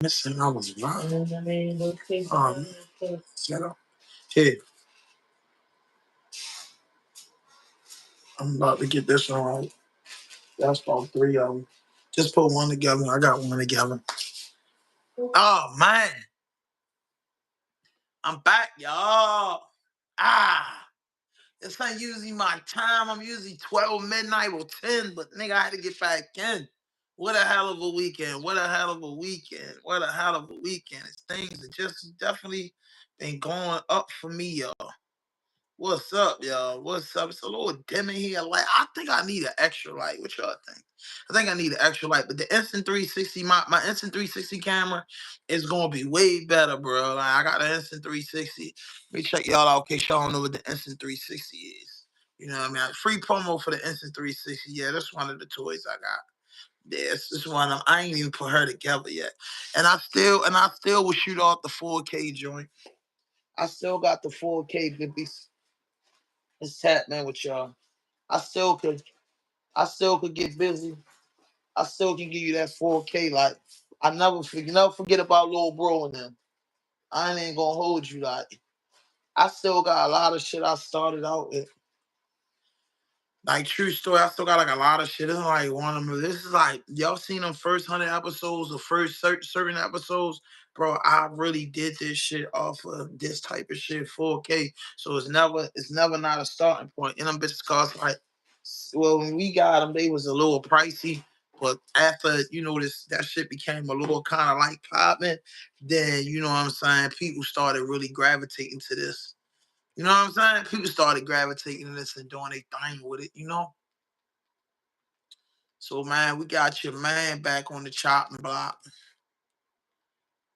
Missing, I was running. Shut up. Here, I'm about to get this one right. That's about 3 of them. Just put one together. I got one together. Oh man, I'm back, y'all. Ah, this ain't usually my time. I'm usually 12 midnight or 10, but nigga, I had to get back in. What a hell of a weekend. What a hell of a weekend. What a hell of a weekend. Things have just definitely been going up for me, y'all. What's up, y'all? What's up? It's a little dim in here. Like, I think I need an extra light. What y'all think? I think I need an extra light. But the Instant 360, my Instant 360 camera is gonna be way better, bro. Like, I got an Instant 360. Let me check y'all out in case y'all don't know what the Instant 360 is. You know what I mean? Free promo for the Instant 360. Yeah, that's one of the toys I got. Yeah, it's just one of them. I ain't even put her together yet. And I still will shoot off the 4K joint. I still got the 4K 50. It's happening with y'all. I still could get busy. I still can give you that 4K. Like, I never forget about Lil Bro and them. I ain't gonna hold you. Like, I still got a lot of shit I started out with. Like, true story, I still got like a lot of shit. It's like one of them. This is like, y'all seen them first 100 episodes, the first certain episodes, bro. I really did this shit off of this type of shit, 4K. So it's never not a starting point. And them bitches cost like, well, when we got them, they was a little pricey. But after, that shit became a little kind of like popping, then, you know what I'm saying, people started really gravitating to this. You know what I'm saying? People started gravitating to this and doing their thing with it, you know? So, man, we got your man back on the chopping block.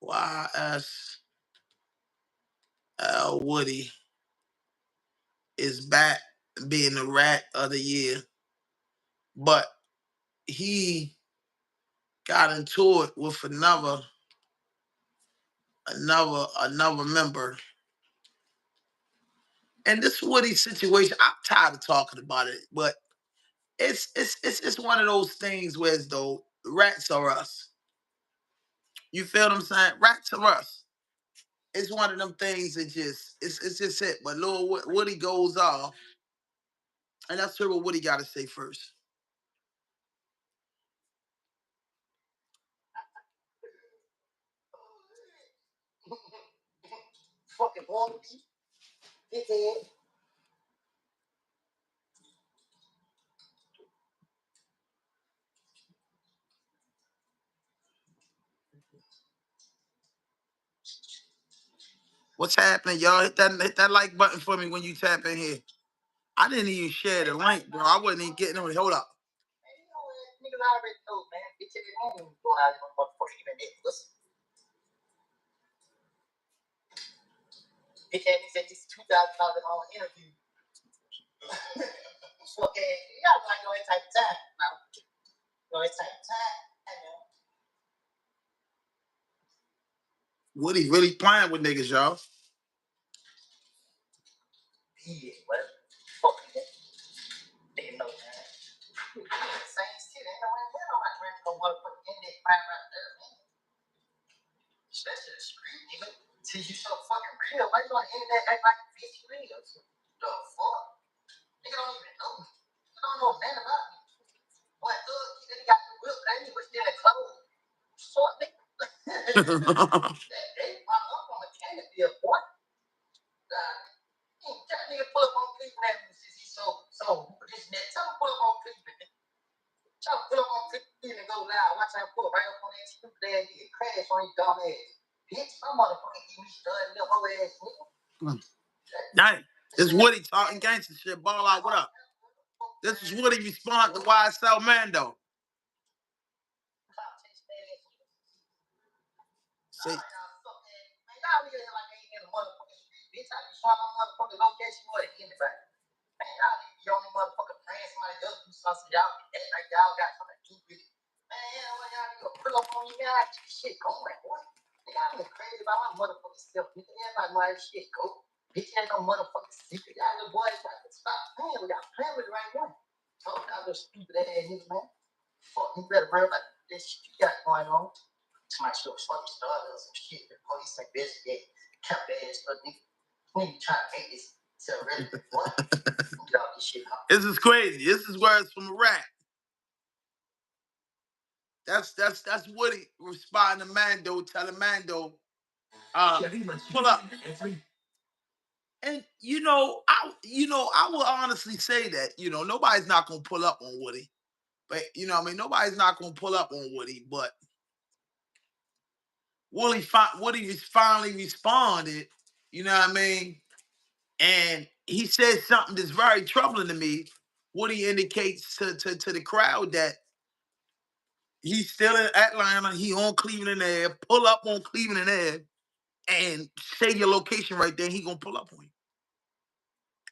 YSL Woody is back being the rat of the year. But he got into it with another member. And this Woody situation, I'm tired of talking about it, but it's one of those things where it's though rats are us. You feel what I'm saying? Rats are us. It's one of them things that it's just it. But Lil Woody goes off, and let's hear what Woody got to say first. Fucking Walkie, dickhead. What's happening, y'all? Hit that like button for me when you tap in here. I didn't even share the link, bro. I wasn't even getting on it. Hold up. Niggas already know, man. Bitch, it ain't going out of motherfucking even Listen. Bitch, he said this $2,000 on interview. Fucking, y'all like no type of time, no. No type of time. Woody really playing with niggas, y'all. Yeah, what? Fuck it. They know that. Same shit. Ain't no way like running no motherfucking index right there, man. Especially the street, nigga. See, you so fucking real. Why you on the internet act like 50 real? The fuck? Nigga don't even know me. You don't know nothing about me. What, nigga got the whip, ain't was still in clothes. Fuck, nigga. They my up on the candy bill, boy. That nigga pull up on Cleveland since he's so this net. Tell him pull up on Cleveland. Tell him pull up on Cleveland and go loud. Watch how I pull right up on that stupid ass nigga. Crash on your dumb ass. Bitch, some motherfucking give me studying them whole ass nigga. Dang. This Woody talking gangster shit. Ball out, what up? This is Woody respond to YSL Mando. See? Bitch, I just saw my motherfucking location more than anybody. Man, y'all need to be on the motherfucking plan. Somebody else do something. Y'all act like y'all got something to do with it. Man, when y'all need to pull up on me, man, I keep shit going, boy. Nigga, I'm crazy about my motherfucking stuff. Nigga, everybody know how shit go. Bitch, ain't no motherfucking secret. Y'all little boys got to stop playing with y'all. Playing with the right one. Talk about little stupid ass niggas, man. Fuck, you better worry about this shit you got going on. somebody stole fucking started or some shit. The police investigate, kept their ass up. When you try to make this relevant, what? Get off this shit. This is crazy. This is words from a rat. That's Woody responding to Mando, telling Mando, pull up. And I will honestly say that, nobody's not gonna pull up on Woody. But nobody's not gonna pull up on Woody, but Woody finally responded, you know what I mean? And he said something that's very troubling to me. Woody indicates to the crowd that he's still in Atlanta, he on Cleveland Ave, pull up on Cleveland Ave, and say your location right there, he gonna pull up on you.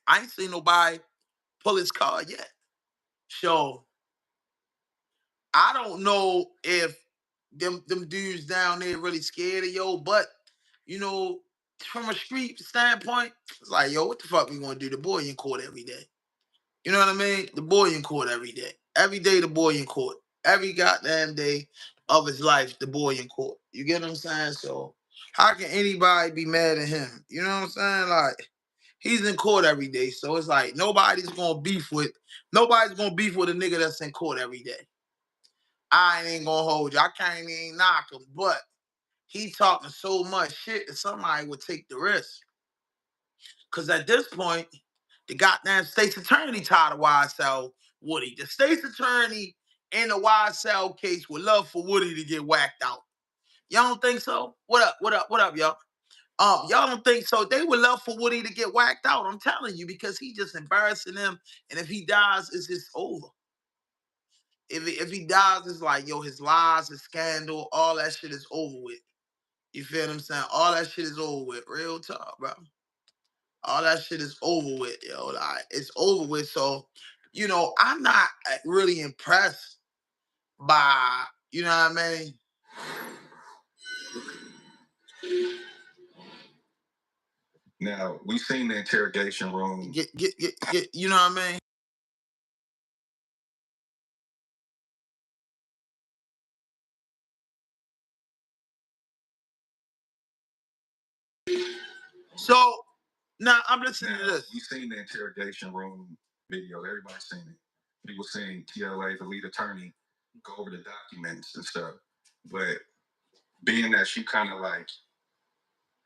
I ain't seen nobody pull his car yet. So I don't know if them dudes down there really scared of yo, but from a street standpoint, it's like, yo, what the fuck we gonna do? The boy in court every day. You know what I mean? The boy in court every day. Every day the boy in court. Every goddamn day of his life, the boy in court. You get what I'm saying? So how can anybody be mad at him? You know what I'm saying? Like, he's in court every day. So it's like nobody's gonna beef with a nigga that's in court every day. I ain't gonna hold you. I can't even knock him, but he talking so much shit that somebody would take the risk. Because at this point, the goddamn state's attorney tired of YSL Woody. The state's attorney in the YSL case would love for Woody to get whacked out. Y'all don't think so? What up, y'all? Y'all don't think so? They would love for Woody to get whacked out. I'm telling you, because he just embarrassing them. And if he dies, it's just over. If he dies, it's like, yo, his lies, his scandal, all that shit is over with. You feel what I'm saying? All that shit is over with. Real talk, bro. All that shit is over with, yo. Like, it's over with. So, I'm not really impressed by, you know what I mean? Now, we've seen the interrogation room. Get, you know what I mean? So, now I'm listening to this. We've seen the interrogation room video. Everybody's seen it. People seeing TLA, the lead attorney, go over the documents and stuff. But being that you kind of like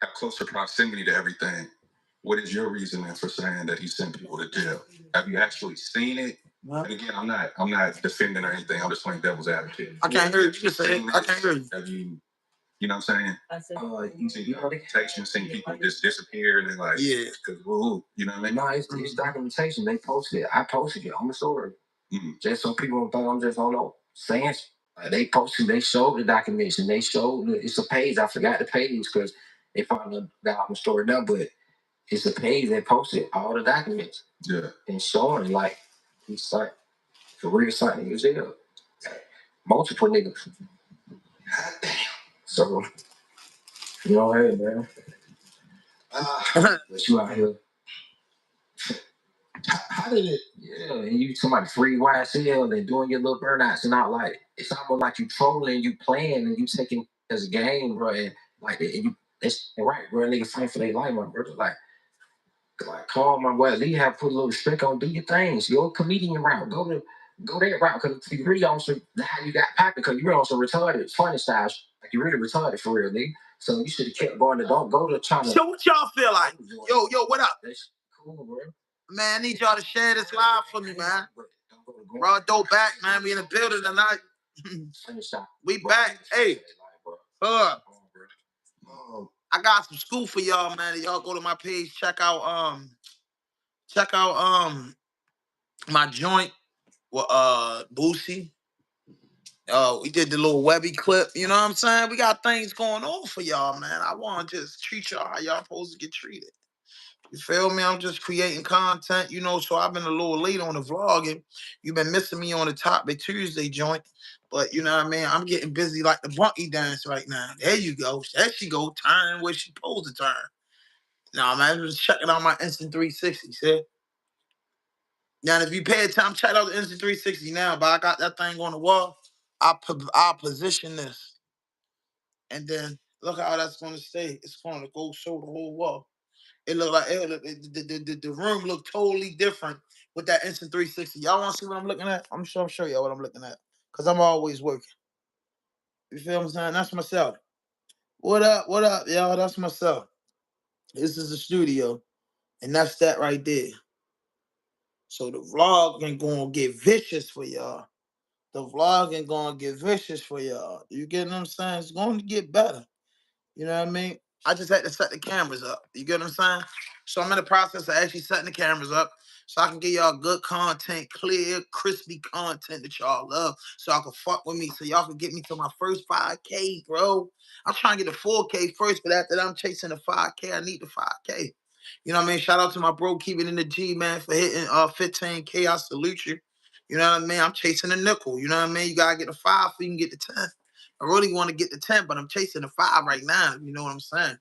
have closer proximity to everything, what is your reasoning for saying that he sent people to jail? Have you actually seen it? And again, I'm not defending or anything. I'm just playing devil's advocate. I can't hear you. Just say it. I can't hear you. Have you know what I'm saying? You see documentation, seeing people just disappear and like, yeah, because you know what I mean? No, it's documentation. They posted it. I posted it on the story. Just so people don't think I'm just on no saying. They posted. They showed the documentation. They showed it's a page. I forgot the page because they probably got on the story now, but it's a page that posted all the documents. Yeah, and showing like he's like for real something in jail. Multiple niggas. God damn. So hey man. But you out here. How did it? Yeah, and you somebody free YSL and doing your little burnouts and not like it's almost like you trolling, you playing, and you taking as a game, bro. And like and you, it's right, bro. Nigga fight for their life, my brother. Like call my boy. Lee have put a little respect on. Do your things. You're a comedian route. Go that route because you really also how you got popped because you were also retarded, funny style. Like you really retarded for real, Lee. So you should have kept going. Don't go to China. So what y'all feel like? Yo, what up? That's cool, bro. Man, I need y'all to share this live for me, man. Raw dope back, man. We in the building tonight. We back. Hey, I got some school for y'all, man. Y'all go to my page, check out my joint with Boosie. We did the little Webby clip, you know what I'm saying? We got things going on for y'all, man. I want to just treat y'all how y'all supposed to get treated. You feel me? I'm just creating content, so I've been a little late on the vlogging. You've been missing me on the Topic Tuesday joint. But you know what I mean? I'm getting busy like the monkey dance right now. There you go. There she go, turning where she supposed to turn. Nah, man, just checking out my Instant 360, see? Now, if you pay attention, check out the Instant 360 now, but I got that thing on the wall. I'll position this. And then look how that's going to stay. It's going to go show the whole wall. It looked like the room looked totally different with that instant 360. Y'all want to see what I'm looking at? I'm sure I'll show y'all what I'm looking at because I'm always working. You feel what I'm saying? That's myself. What up? What up, y'all? That's myself. This is the studio, and that's that right there. So the vlog ain't gonna get vicious for y'all. The vlog ain't gonna get vicious for y'all. You get what I'm saying? It's going to get better. You know what I mean? I just had to set the cameras up. You get what I'm saying? So I'm in the process of actually setting the cameras up so I can give y'all good content, clear, crispy content that y'all love so y'all can fuck with me so y'all can get me to my first 5K, bro. I'm trying to get the 4K first, but after that, I'm chasing the 5K. I need the 5K. You know what I mean? Shout out to my bro, keeping in the G, man, for hitting 15K. I salute you. You know what I mean? I'm chasing a nickel. You know what I mean? You got to get the 5 so you can get the 10. I really want to get the 10, but I'm chasing the 5 right now. You know what I'm saying?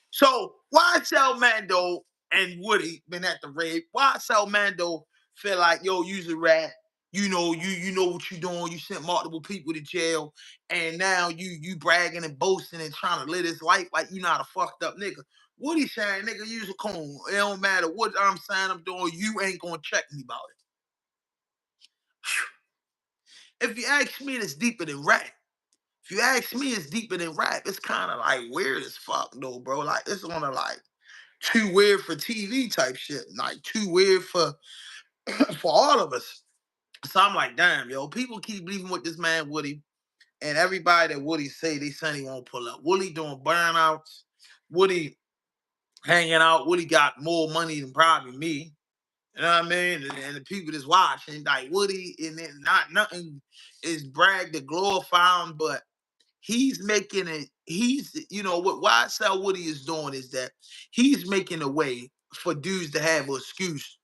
So YSL, Mando and Woody been at the rave. YSL, Mando feel like, yo, you's a rat. You know, you know what you doing. You sent multiple people to jail, and now you bragging and boasting and trying to live this life like you not a fucked up nigga. Woody saying, nigga, use a coon. It don't matter what I'm saying I'm doing. You ain't gonna check me about it. If you ask me, it's deeper than rap. If you ask me, it's deeper than rap. It's kind of like weird as fuck, though, bro. Like, it's one of like too weird for TV type shit. Like, too weird for for all of us. So I'm like, damn, yo, people keep leaving with this man Woody, and everybody that Woody say they saying he won't pull up. Woody doing burnouts. Woody hanging out. Woody got more money than probably me. You know what I mean? And the people that's watching, like Woody, and then not nothing is bragged to glorify him, but he's making it. He's, you know, what YSL Woody is doing is that he's making a way for dudes to have an excuse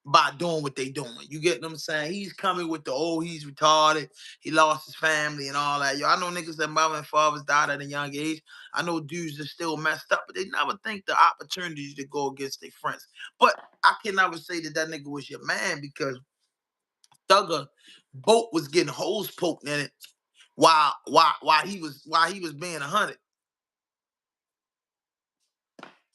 by doing what they doing. You get what I'm saying? He's coming with the, oh, he's retarded. He lost his family and all that. Yo, I know niggas that mother and fathers died at a young age. I know dudes that still messed up, but they never think the opportunities to go against their friends. But I can never say that that nigga was your man because Thugger boat was getting holes poked in it while he was being 100.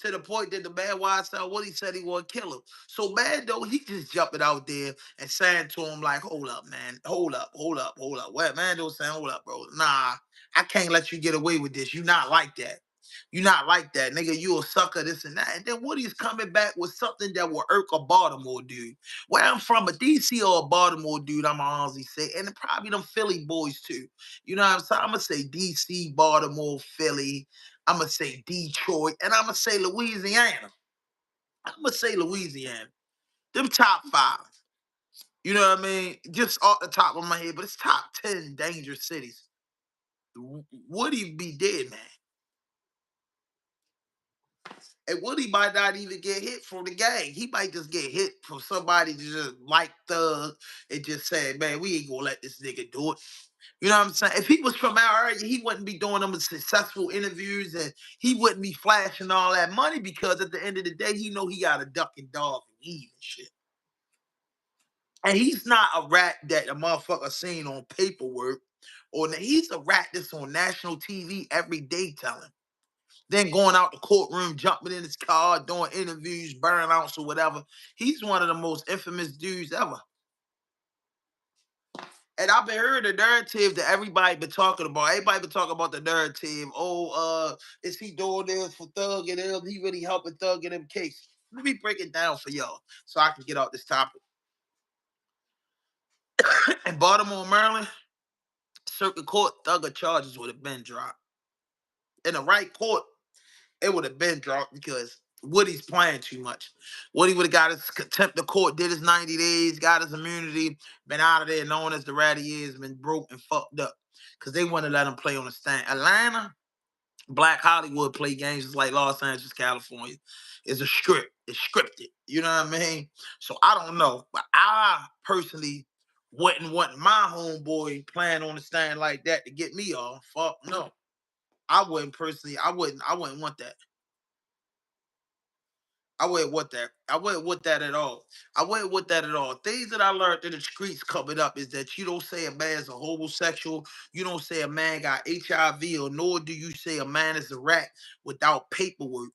To the point that the man YSL Woody said he would kill him. So Mando, he just jumping out there and saying to him, like, hold up, man. Hold up, hold up, hold up. What Mando saying, hold up, bro. Nah, I can't let you get away with this. You not like that. You not like that, nigga. You a sucker, this and that. And then Woody's coming back with something that will irk a Baltimore dude. Where I'm from, a DC or a Baltimore dude, I'm honestly say, and probably them Philly boys too. You know what I'm saying? I'm gonna say DC, Baltimore, Philly. I'm gonna say Detroit, and I'm gonna say Louisiana. I'm gonna say Louisiana. Them top 5. You know what I mean? Just off the top of my head, but it's top 10 dangerous cities. Woody be dead, man. And Woody might not even get hit from the gang. He might just get hit from somebody to just like Thug and just say, man, we ain't gonna let this nigga do it. You know what I'm saying? If he was from our area, he wouldn't be doing them successful interviews and he wouldn't be flashing all that money because at the end of the day, he know he got a duck and dog and eat and shit. And he's not a rat that a motherfucker seen on paperwork, or he's a rat that's on national TV every day telling. Then going out the courtroom, jumping in his car, doing interviews, burnouts or whatever. He's one of the most infamous dudes ever. And I've been hearing the narrative that everybody been talking about. Everybody been talking about the narrative. Oh, is he doing this for Thug and him? He really helping Thug in them case. Let me break it down for y'all so I can get out this topic. In Baltimore, Maryland, circuit court, Thugger charges would have been dropped. In the right court, it would have been dropped because Woody's playing too much. Woody would have got his contempt of court, did his 90 days, got his immunity, been out of there known as the rat he is, been broke and fucked up. Because they wouldn't let him play on the stand. Atlanta, Black Hollywood play games just like Los Angeles, California. It's a script. It's scripted. You know what I mean? So I don't know. But I personally wouldn't want my homeboy playing on the stand like that to get me off. Fuck no. I wouldn't personally, I wouldn't want that. I wouldn't want that. I wouldn't want that at all. I wouldn't want that at all. Things that I learned in the streets coming up is that you don't say a man's a homosexual. You don't say a man got HIV, or nor do you say a man is a rat without paperwork.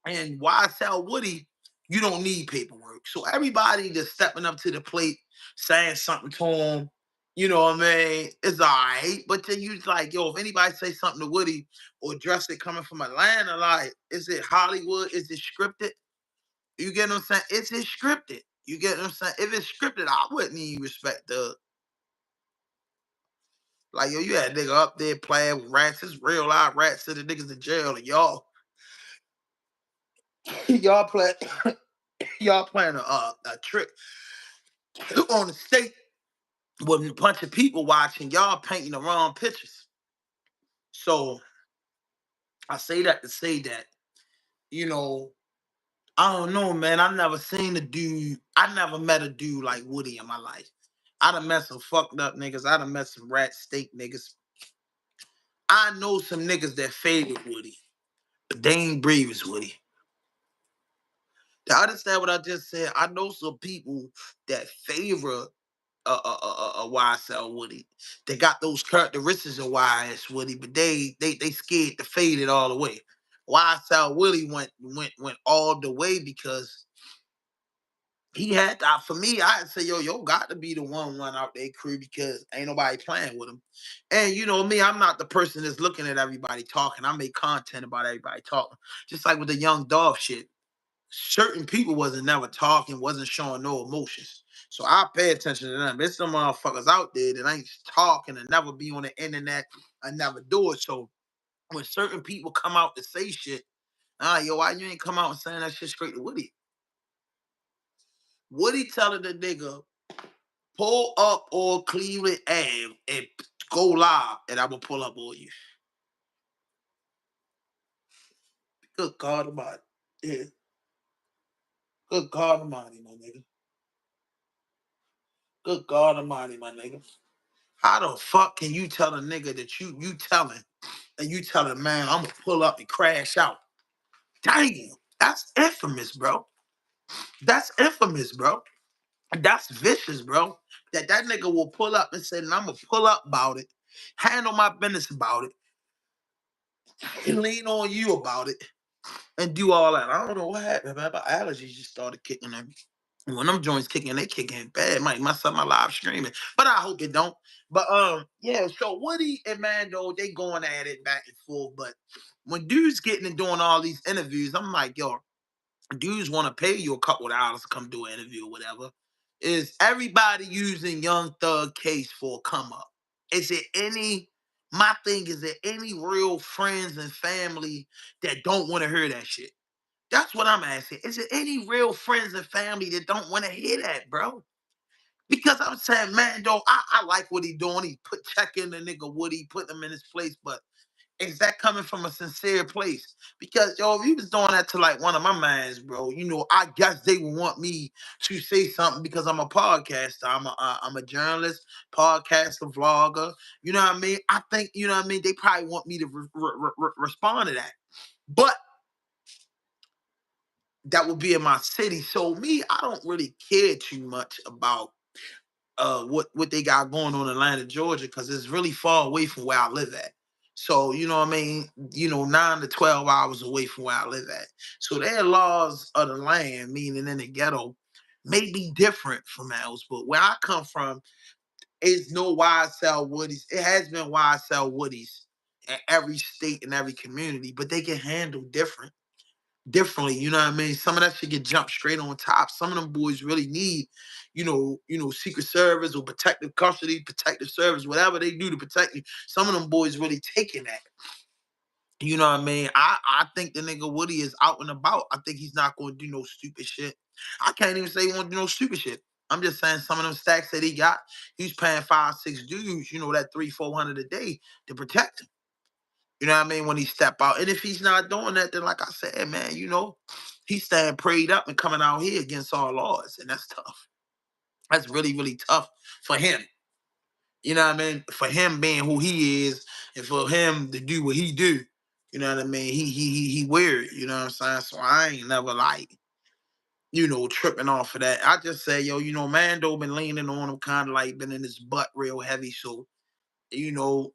And YSL Woody, you don't need paperwork. So everybody that's stepping up to the plate, saying something to him, you know what I mean, it's all right. But then you like, yo, if anybody say something to Woody or address it coming from Atlanta, like, is it Hollywood? Is it scripted? You get what I'm saying? Is it scripted? You get what I'm saying? If it's scripted, I wouldn't even respect the, like, yo, you had a nigga up there playing with rats. It's real live rats, sending niggas to jail, and y'all play y'all playing a trick on the state with a bunch of people watching. Y'all painting the wrong pictures. So I say that to say that, you know, I don't know, man. I never seen a dude. I never met a dude like Woody in my life. I done met some fucked up niggas. I done met some rat steak niggas. I know some niggas that favor Woody, but they ain't brave as Woody. To understand what I just said, I know some people that favor YSL Woody. They got those characteristics of YS Woody, but they scared to fade it all the way. YSL Woody went all the way because he had to, for me, I'd say, yo, got to be the one out there crew because ain't nobody playing with him. And you know me, I'm not the person that's looking at everybody talking. I make content about everybody talking. Just like with the Young Dolph shit. Certain people wasn't never talking, wasn't showing no emotions. So I pay attention to them. There's some motherfuckers out there that ain't talking and never be on the internet and never do it. So when certain people come out to say shit, yo, why you ain't come out and saying that shit straight to Woody? Woody telling the nigga, pull up on Cleveland Ave and go live, and I'm gonna pull up on you. Good God Almighty. Yeah. Good God Almighty, my nigga. Good God Almighty, my nigga. How the fuck can you tell a nigga that you telling and you telling, man, I'm gonna pull up and crash out? Damn, that's infamous, bro. That's infamous, bro. That's vicious, bro. That nigga will pull up and say, I'm gonna pull up about it, handle my business about it, and lean on you about it, and do all that. I don't know what happened, man. My allergies just started kicking in. When them joints kicking, they kicking bad. Might mess up my live streaming, but I hope it don't. But yeah. So Woody and Mando, they going at it back and forth. But when dudes getting and doing all these interviews, I'm like, yo, dudes want to pay you a couple of dollars to come do an interview or whatever. Is everybody using Young Thug case for a come up? Is it any? My thing is, there any real friends and family that don't want to hear that shit? That's what I'm asking. Is there any real friends and family that don't want to hear that, bro? Because I'm saying, man, though, I like what he doing. He put check in the nigga Woody, put him in his place. But is that coming from a sincere place? Because yo, if he was doing that to like one of my mans, bro, you know, I guess they would want me to say something because I'm a podcaster. I'm a journalist, podcaster, vlogger. You know what I mean? I think you know what I mean. They probably want me to respond to that, but that would be in my city. So me, I don't really care too much about what they got going on in Atlanta, Georgia, because it's really far away from where I live at. So you know what I mean, 9 to 12 hours away from where I live at. So their laws of the land, meaning in the ghetto, may be different from ours. But where I come from, is no YSL Woodies. It has been YSL Woodies in every state and every community, but they can handle differently. You know what I mean? Some of that shit get jumped straight on top. Some of them boys really need, Secret Service or protective custody, protective service, whatever they do to protect you. Some of them boys really taking that. You know what I mean? I think the nigga Woody is out and about. I think he's not going to do no stupid shit. I can't even say he won't do no stupid shit. I'm just saying some of them stacks that he got, he's paying 5, 6 dudes, that 300, 400 a day to protect him. You know what I mean? When he step out. And if he's not doing that, then like I said, man, he's staying prayed up and coming out here against all laws. And that's tough. That's really, really tough for him. You know what I mean? For him being who he is and for him to do what he do. You know what I mean? He weird. You know what I'm saying? So I ain't never like, tripping off of that. I just say, yo, Mando been leaning on him, kind of like been in his butt real heavy. So you know,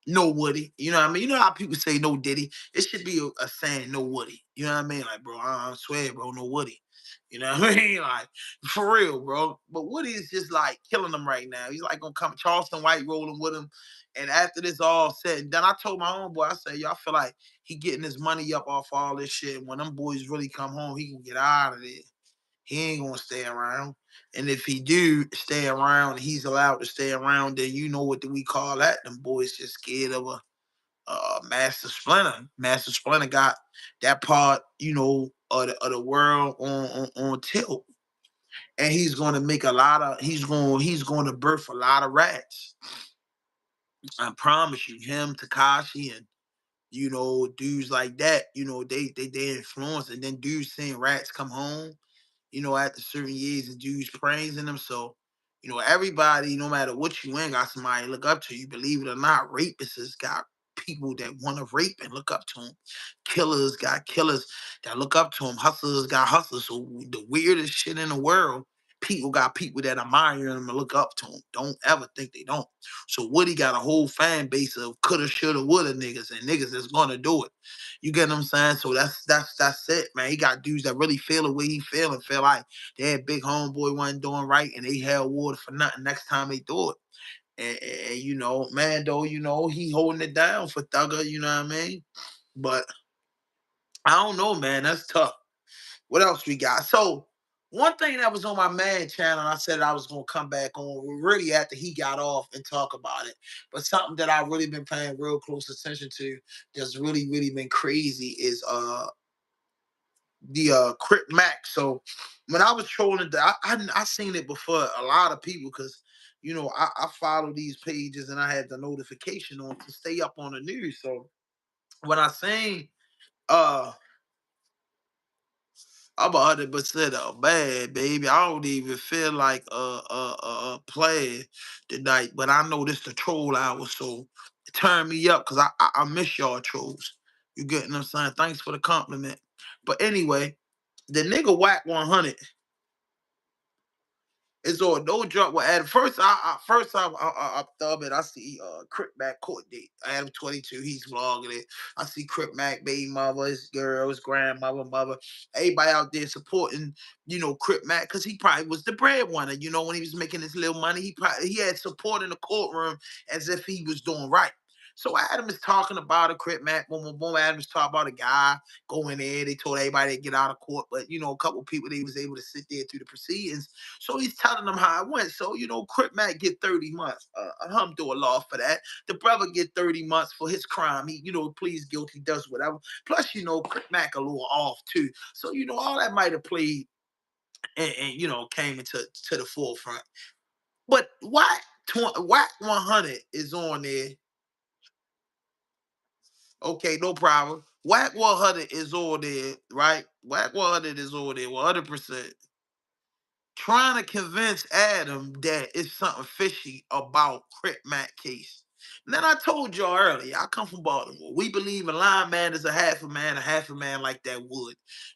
no Woody. You know what I mean? You know how people say no Diddy? It should be a saying no Woody. You know what I mean? Like, bro, I swear, bro, no Woody. You know what I mean? Like, for real, bro. But Woody is just like killing him right now. He's like gonna come Charleston White rolling with him. And after this all said and done, I told my own boy, I said, y'all feel like he getting his money up off all this shit. And when them boys really come home, he can get out of there. He ain't gonna stay around. And if he do stay around, he's allowed to stay around. Then you know what do we call that? Them boys just scared of a Master Splinter. Master Splinter got that part, of the world on tilt, and he's going to make a lot of. He's going to birth a lot of rats. I promise you, him, Takashi, and dudes like that. They influence, and then dudes seeing rats come home, after certain years and dudes praising them. So, everybody, no matter what you in, got somebody look up to you. Believe it or not, rapists got people that want to rape and look up to them. Killers got killers that look up to them. Hustlers got hustlers. So the weirdest shit in the world, people got people that admire them and look up to them. Don't ever think they don't. So Woody got a whole fan base of coulda, shoulda, woulda niggas and niggas that's gonna do it. You get what I'm saying? So that's it, man. He got dudes that really feel the way he feel and feel like they had big homeboy wasn't doing right and they held water for nothing next time they do it. And Mando, he holding it down for Thugger, you know what I mean? But I don't know, man. That's tough. What else we got? So one thing that was on my man channel, I said I was gonna come back on really after he got off and talk about it. But something that I've really been paying real close attention to that's really, really been crazy is the CRIP Mac. So when I was trolling, I seen it before a lot of people because I follow these pages and I had the notification on to stay up on the news. So when I seen uh I'm 100% a man, baby. I don't even feel like playing tonight, but I know this the troll hour, so turn me up because I miss y'all trolls. You getting what I'm saying? Thanks for the compliment. But anyway, the nigga Whack 100 it's on no drop with Adam. First I thumb it. I see Crip Mac court date. Adam 22. He's vlogging it. I see Crip Mac, baby mother, his girl, his grandmother, mother. Everybody out there supporting, Crip Mac because he probably was the breadwinner. When he was making his little money, he had support in the courtroom as if he was doing right. So Adam is talking about a Crip Mac. Boom, boom, boom. Adam is talking about a guy going there. They told everybody to get out of court, but a couple people they was able to sit there through the proceedings. So he's telling them how it went. So, Crip Mac get 30 months. Alhamdulillah for that. The brother get 30 months for his crime. He, pleads guilty, does whatever. Plus, Crip Mac a little off too. So, all that might have played and came into the forefront. But Whack 100 is on there. Okay, no problem. Whack 100 is on there, right? Whack 100 is on there 100%. Trying to convince Adam that it's something fishy about Crip Mac case. And then I told y'all earlier, I come from Baltimore. We believe a lineman is a half a man like that would.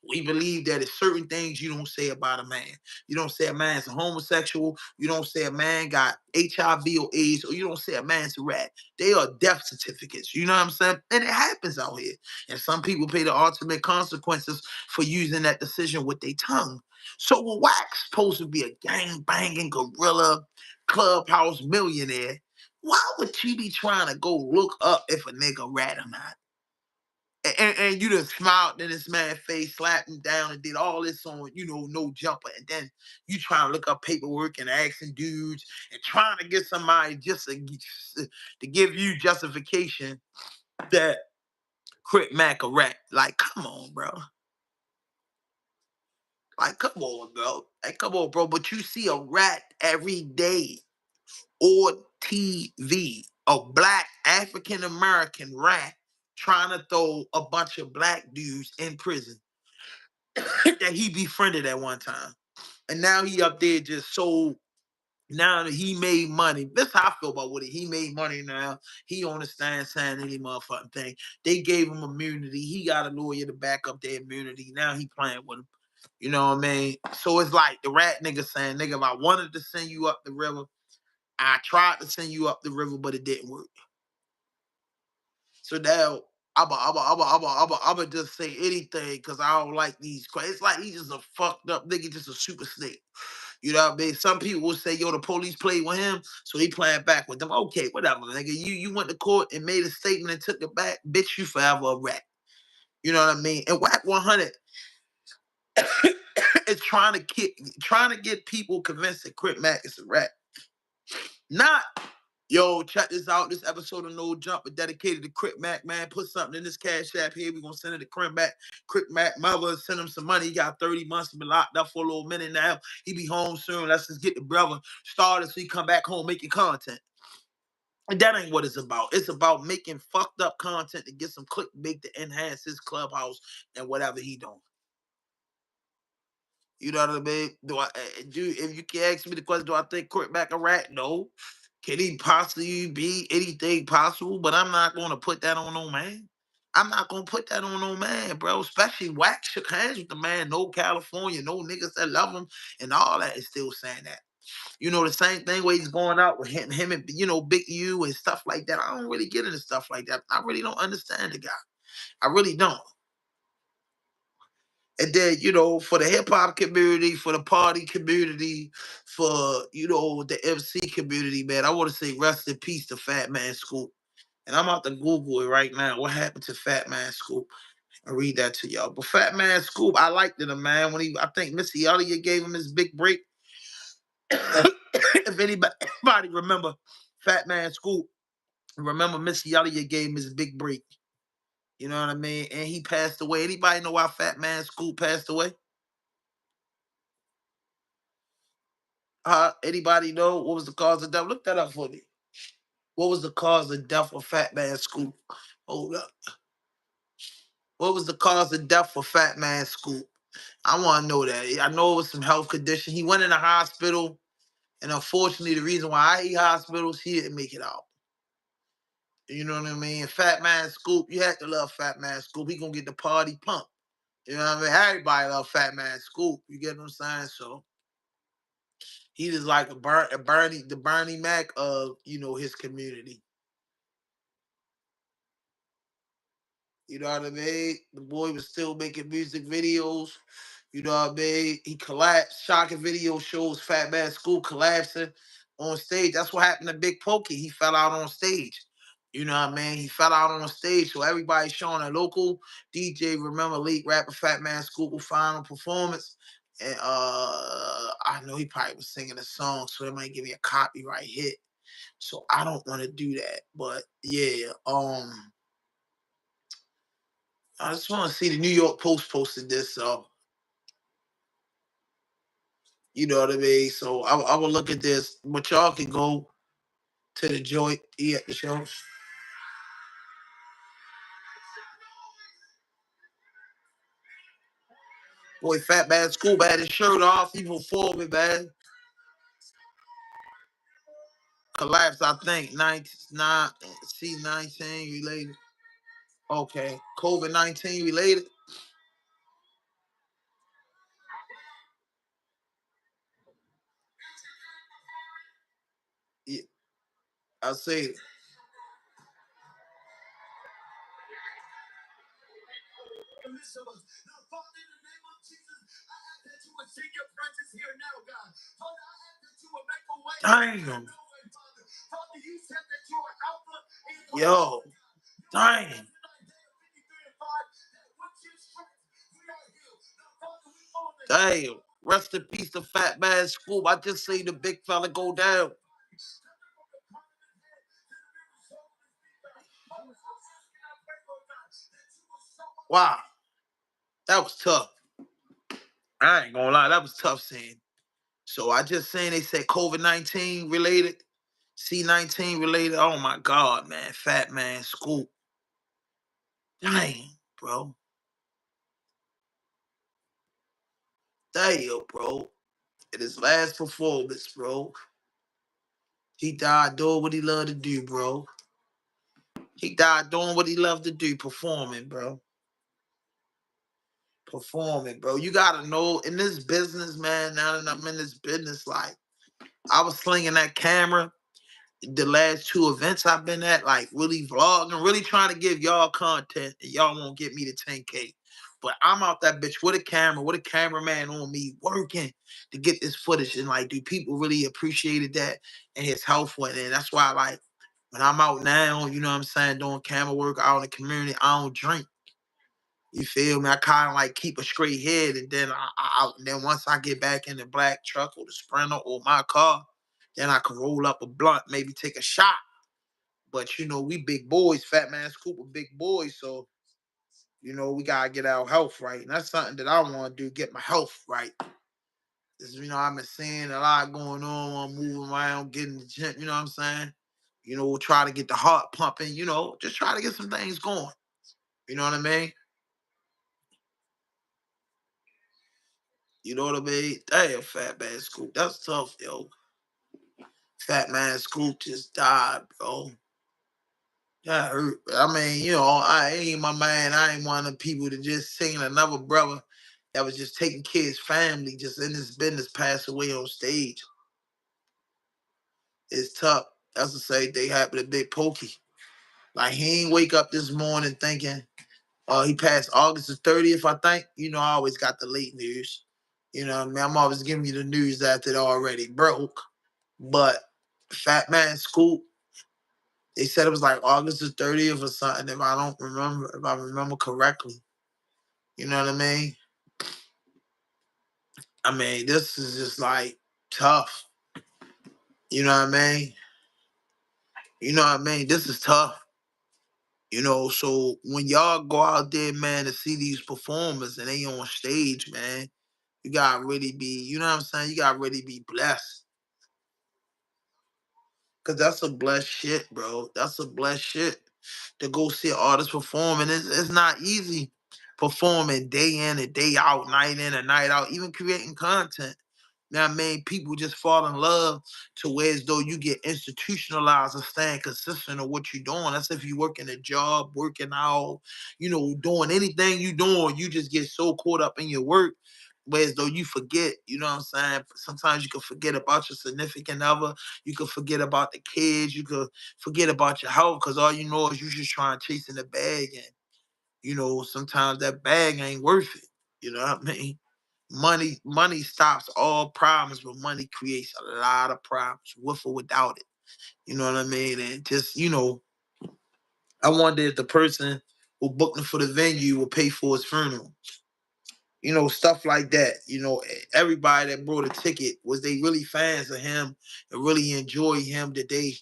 We believe that it's certain things you don't say about a man. You don't say a man's a homosexual. You don't say a man got HIV or AIDS, or you don't say a man's a rat. They are death certificates. You know what I'm saying? And it happens out here. And some people pay the ultimate consequences for using that decision with their tongue. So when Wax supposed to be a gang banging gorilla clubhouse millionaire, why would you be trying to go look up if a nigga rat or not? And you just smiled in this man's face, slapped him down, and did all this on, no jumper. And then you trying to look up paperwork and asking dudes and trying to get somebody just to give you justification that Crip Mac a rat. Like, come on, bro. Like, come on, bro. Like, come on, bro. But you see a rat every day on TV, a black African American rat trying to throw a bunch of black dudes in prison that he befriended at one time. And now he up there just so Now that he made money, this how I feel about Woody. He made money now. He on the stand saying any motherfucking thing. They gave him immunity. He got a lawyer to back up their immunity. Now he playing with him. You know what I mean? So it's like the rat nigga saying, nigga, if I wanted to send you up the river, I tried to send you up the river, but it didn't work. So now I'ma just say anything because I don't like these. It's like he's just a fucked up nigga, just a super snake. You know what I mean? Some people will say, yo, the police played with him, so he playing back with them. Okay, whatever, nigga. You went to court and made a statement and took it back. Bitch, you forever a rat. You know what I mean? And WACK 100 is trying to get people convinced that Crip Mac is a rat. Not, yo, check this out. This episode of No Jump is dedicated to Crip Mac, man. Put something in this cash app here. We're going to send it to Crip Mac. Crip Mac mother, send him some money. He got 30 months. He been locked up for a little minute now. He be home soon. Let's just get the brother started so he come back home making content. And that ain't what it's about. It's about making fucked up content to get some clickbait to enhance his clubhouse and whatever he doing. You know what I mean? If you can ask me the question, do I think Crip Mac a rat? No. Can he possibly be anything possible? But I'm not going to put that on no man. I'm not going to put that on no man, bro. Especially WACK shook hands with the man. No California, no niggas that love him and all that is still saying that. You know, the same thing where he's going out with him and, you know, Big U and stuff like that. I don't really get into stuff like that. I really don't understand the guy. I really don't. And then, you know, for the hip hop community, for the party community, for, you know, the MC community, man, I want to say rest in peace to Fatman Scoop. And I'm about to Google it right now. What happened to Fatman Scoop? I'll read that to y'all. But Fatman Scoop, I liked it, man. I think Missy Elliott gave him his big break. If anybody remember Fatman Scoop, remember Missy Elliott gave him his big break. You know what I mean? And he passed away. Anybody know why Fatman Scoop passed away? Anybody know what was the cause of death? Look that up for me. What was the cause of death of Fatman Scoop? Hold up. What was the cause of death for Fatman Scoop? I want to know that. I know it was some health condition. He went in the hospital, and unfortunately, the reason why I eat hospitals, he didn't make it out. You know what I mean? Fatman Scoop, you had to love Fatman Scoop. He gonna get the party pumped. You know what I mean? Everybody love Fatman Scoop. You get what I'm saying? So he is like the Bernie Mac of, you know, his community. You know what I mean? The boy was still making music videos. You know what I mean? He collapsed. Shocking video shows Fatman Scoop collapsing on stage. That's what happened to Big Pokey. He fell out on stage. You know what I mean? He fell out on stage. So everybody's showing a local DJ, remember lead rapper Fatman Scoop final performance. And I know he probably was singing a song, so it might give me a copyright hit. So I don't want to do that. But yeah, I just want to see the New York Post posted this, so you know what I mean. So I will look at this, but y'all can go to the joint, eat at the show. Boy, Fat Man Scoop had his shirt off. He performing, man. Collapse, I think. 19, C19 related. Okay, COVID-19 related. Yeah, I say it. Damn. Yo, damn. Damn. Rest in peace to Fat Man Scoop. I just seen the big fella go down. Wow. That was tough. I ain't gonna lie, that was tough seeing. So I just saying they said COVID-19 related, C19 related. Oh my God, man. Fat Man Scoop. Dang, bro. Damn, bro. In his last performance, bro. He died doing what he loved to do, bro. He died doing what he loved to do, performing, bro. Performing, bro. You gotta know in this business, man. Now that I'm in this business, like I was slinging that camera the last two events I've been at, like really vlogging, really trying to give y'all content, and y'all won't get me to 10K. But I'm out that bitch with a camera, with a cameraman on me, working to get this footage. And like, dude, people really appreciated that, and his health went in. That's why, like, when I'm out now, you know what I'm saying, doing camera work out in the community, I don't drink. You feel me? I kind of like keep a straight head, and then then once I get back in the black truck or the Sprinter or my car, then I can roll up a blunt, maybe take a shot. But you know, we big boys, Fat Man Scoop, are big boys, so you know we gotta get our health right, and that's something that I want to do, get my health right. 'Cause, you know, I've been seeing a lot going on. I'm moving around, getting the gym. You know what I'm saying? You know, we'll try to get the heart pumping. You know, just try to get some things going. You know what I mean? You know what I mean? Damn, Fat Man Scoop. That's tough, yo. Fat Man Scoop just died, bro. That hurt. I mean, you know, I ain't my man. I ain't one of the people that just seen another brother that was just taking kids' family, just in this business, pass away on stage. It's tough. That's the same thing happened to Big Pokey. Like, he ain't wake up this morning thinking, he passed August the 30th, I think. You know, I always got the late news. You know what I mean? I'm always giving you the news after it already broke. But Fat Man Scoop, they said it was like August the 30th or something, if I remember correctly. You know what I mean? I mean, this is just like tough. You know what I mean? You know what I mean? This is tough. You know, so when y'all go out there, man, to see these performers and they on stage, man, you gotta really be, you know what I'm saying? You gotta really be blessed. Cause that's a blessed shit, bro. That's a blessed shit to go see an artist perform. And it's not easy performing day in and day out, night in and night out, even creating content. Now, I mean, people just fall in love to where as though you get institutionalized and staying consistent of what you're doing. That's if you working a job, working out, you know, doing anything you doing, you just get so caught up in your work, whereas though you forget, you know what I'm saying? Sometimes you can forget about your significant other, you can forget about the kids, you could forget about your health, because all you know is you just trying chasing the bag, and you know, sometimes that bag ain't worth it. You know what I mean? Money stops all problems, but money creates a lot of problems with or without it. You know what I mean? And just, you know, I wonder if the person who booked him for the venue will pay for his funeral. You know, stuff like that. You know, everybody that brought a ticket, was they really fans of him and really enjoy him? That they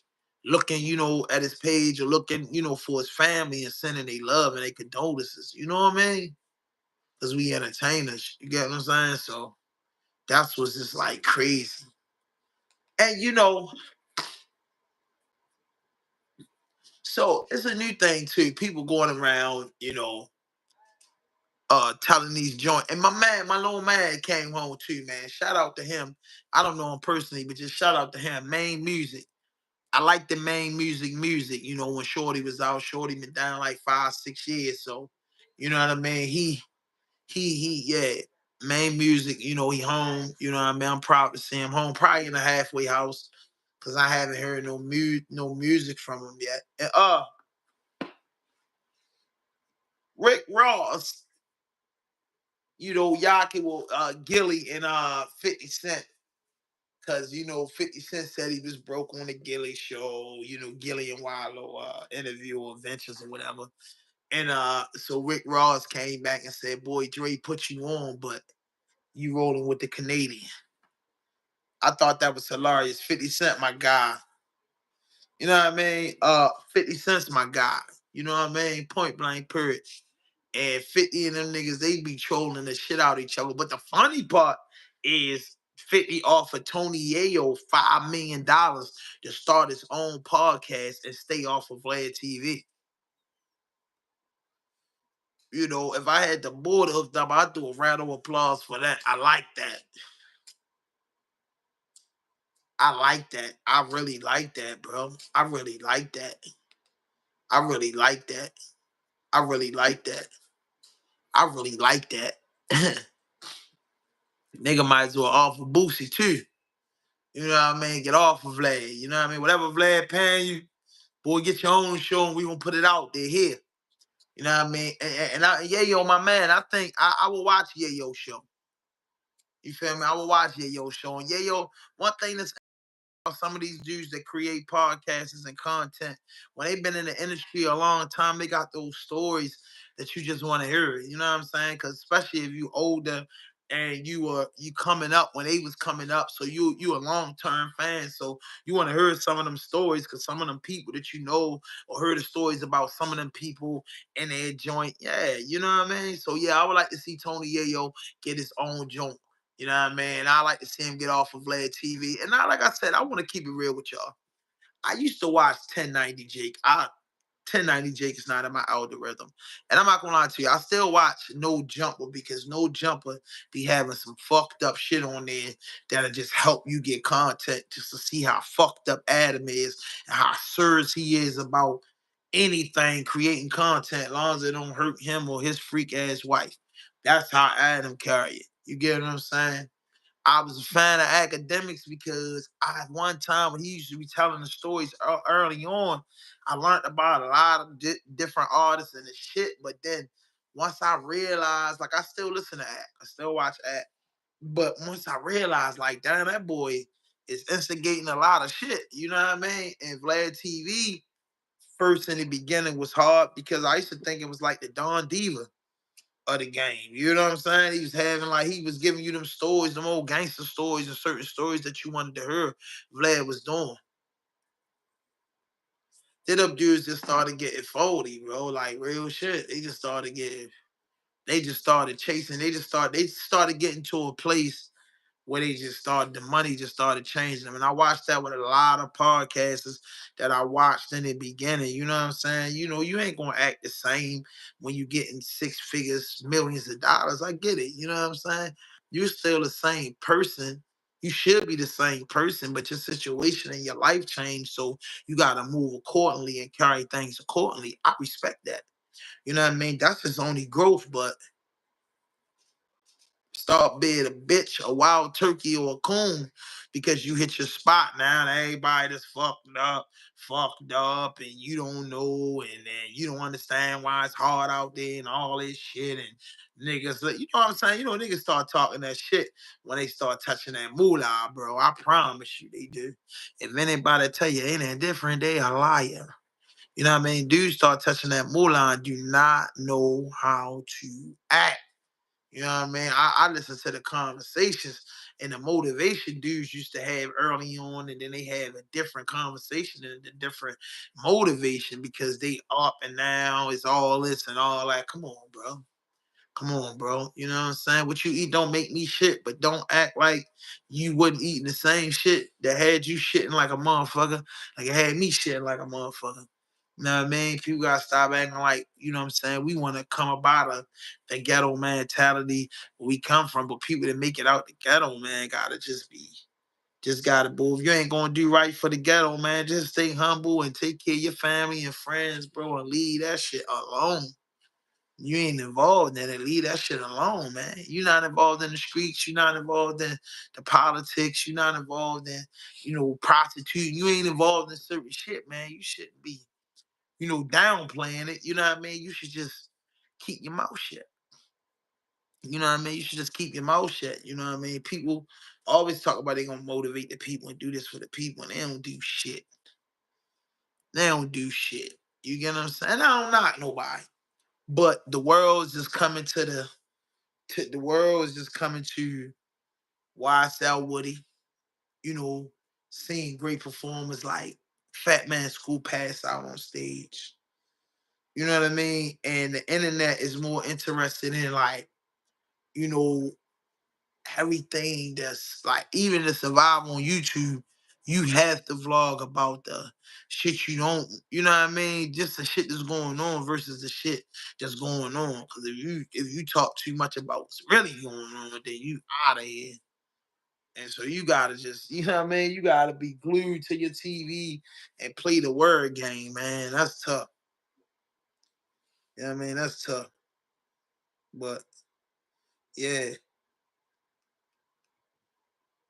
looking, you know, at his page or looking, you know, for his family and sending their love and their condolences. You know what I mean? Because we entertainers. You get what I'm saying? So that's what's just like crazy. And you know, so it's a new thing too. People going around, you know, telling these joint. And my little man came home too, man. Shout out to him. I don't know him personally, but just shout out to him. Main music. I like the main music. You know, when Shorty was out, Shorty been down like 5, 6 years. So, you know what I mean? Yeah. Main music, you know, he home. You know what I mean? I'm proud to see him home, probably in a halfway house, because I haven't heard no music from him yet. And Rick Ross, you know, Yaki will Gilly and 50 Cent. Cause you know, 50 Cent said he was broke on the Gilly show, you know, Gilly and Wallow interview or ventures or whatever. And so Rick Ross came back and said, boy, Dre put you on, but you rolling with the Canadian. I thought that was hilarious. 50 Cent, my guy. You know what I mean? 50 Cent's my guy. You know what I mean? Point blank, period. And 50 of them niggas, they be trolling the shit out of each other. But the funny part is 50 offered Tony Yayo $5 million to start his own podcast and stay off of Vlad TV. You know, if I had the board hooked up, I'd do a round of applause for that. I like that. I like that. I really like that, bro. I really like that. I really like that. I really like that. I really like that. Nigga might as well offer Boosie too. You know what I mean? Get off of Vlad. You know what I mean? Whatever Vlad paying you, boy, get your own show and we gonna put it out there here. You know what I mean? Yayo, my man, I think I will watch Yayo show. You feel me? I will watch Yayo show. And Yayo, one thing that's some of these dudes that create podcasts and content, when they've been in the industry a long time, they got those stories that you just want to hear. You know what I'm saying? Because especially if you older and you coming up when they was coming up, so you a long term fan, so you want to hear some of them stories because some of them people that you know or heard the stories about some of them people in their joint. Yeah, you know what I mean. So yeah, I would like to see Tony Yayo get his own joint. You know what I mean? I like to see him get off of Vlad TV. And now, like I said, I want to keep it real with y'all. I used to watch 1090 Jake. 1090 Jake is not in my algorithm. And I'm not gonna lie to you, I still watch No Jumper because No Jumper be having some fucked up shit on there that'll just help you get content just to see how fucked up Adam is and how serious he is about anything creating content as long as it don't hurt him or his freak ass wife. That's how Adam carry it. You get what I'm saying? I was a fan of academics because one time when he used to be telling the stories early on, I learned about a lot of different artists and the shit. But then once I realized, like I still listen to Act, I still watch Act. But once I realized, like, damn, that boy is instigating a lot of shit. You know what I mean? And Vlad TV first in the beginning was hard because I used to think it was like the Don Diva of the game. You know what I'm saying? He was having like he was giving you them stories, them old gangster stories and certain stories that you wanted to hear. Vlad was doing. Then up dudes just started getting foldy, bro. Like real shit. They just started chasing. They started getting to a place where they just started, the money just started changing them. And I watched that with a lot of podcasters that I watched in the beginning. You know what I'm saying? You know, you ain't gonna act the same when you getting six figures, millions of dollars. I get it. You know what I'm saying? You're still the same person. You should be the same person, but your situation and your life changed. So you gotta move accordingly and carry things accordingly. I respect that. You know what I mean? That's just only growth, but start being a bitch, a wild turkey, or a coon because you hit your spot now. And everybody that's fucked up, and you don't know, and then you don't understand why it's hard out there and all this shit. And niggas, you know what I'm saying? You know, niggas start talking that shit when they start touching that moolah, bro. I promise you they do. If anybody tell you ain't that different, they a liar. You know what I mean? Dudes start touching that moolah and do not know how to act. You know what I mean? I listen to the conversations and the motivation dudes used to have early on, and then they have a different conversation and a different motivation because they up and now it's all this and all that. Come on, bro. Come on, bro. You know what I'm saying? What you eat don't make me shit, but don't act like you wasn't eating the same shit that had you shitting like a motherfucker. Like it had me shitting like a motherfucker. You know what I mean? People gotta stop acting like, you know what I'm saying? We want to come about the ghetto mentality where we come from, but people that make it out the ghetto, man, gotta just gotta move. You ain't gonna do right for the ghetto, man. Just stay humble and take care of your family and friends, bro, and leave that shit alone. You ain't involved in it. Leave that shit alone, man. You're not involved in the streets. You're not involved in the politics. You're not involved in, prostituting. You ain't involved in certain shit, man. You shouldn't be, downplaying it. You know what I mean? You should just keep your mouth shut. You know what I mean? You should just keep your mouth shut. You know what I mean? People always talk about they gonna motivate the people and do this for the people, and they don't do shit. They don't do shit. You get what I'm saying? And I don't knock nobody. But the world's just coming the world is just coming to YSL Woody, you know, seeing great performers like Fat Man School pass out on stage. You know what I mean? And the internet is more interested in like, you know, everything that's like even the survival on YouTube, you have to vlog about the shit you don't, you know what I mean? Just the shit that's going on versus the shit that's going on. Cause if you talk too much about what's really going on, then you out of here. And so you gotta just, you know what I mean? You gotta be glued to your TV and play the word game, man. That's tough. You know what I mean? That's tough. But yeah,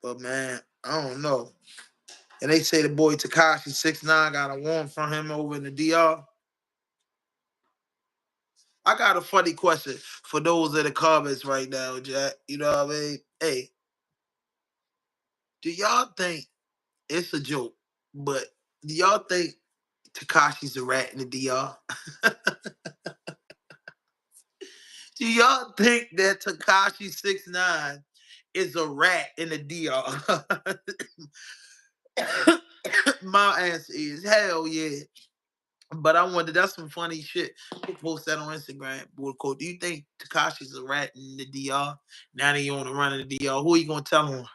but man, I don't know. And they say the boy Takashi 6ix9ine got a warrant from him over in the DR. I got a funny question for those in the comments right now, Jack. You know what I mean? Hey, do y'all think it's a joke, but do y'all think Takashi's a rat in the DR? Do y'all think that Takashi 6ix9ine is a rat in the DR? My answer is hell yeah. But I wonder, that's some funny shit. We'll post that on Instagram. Quote, do you think Takashi's a rat in the DR? Now that you want to run in the DR, who are you gonna tell him?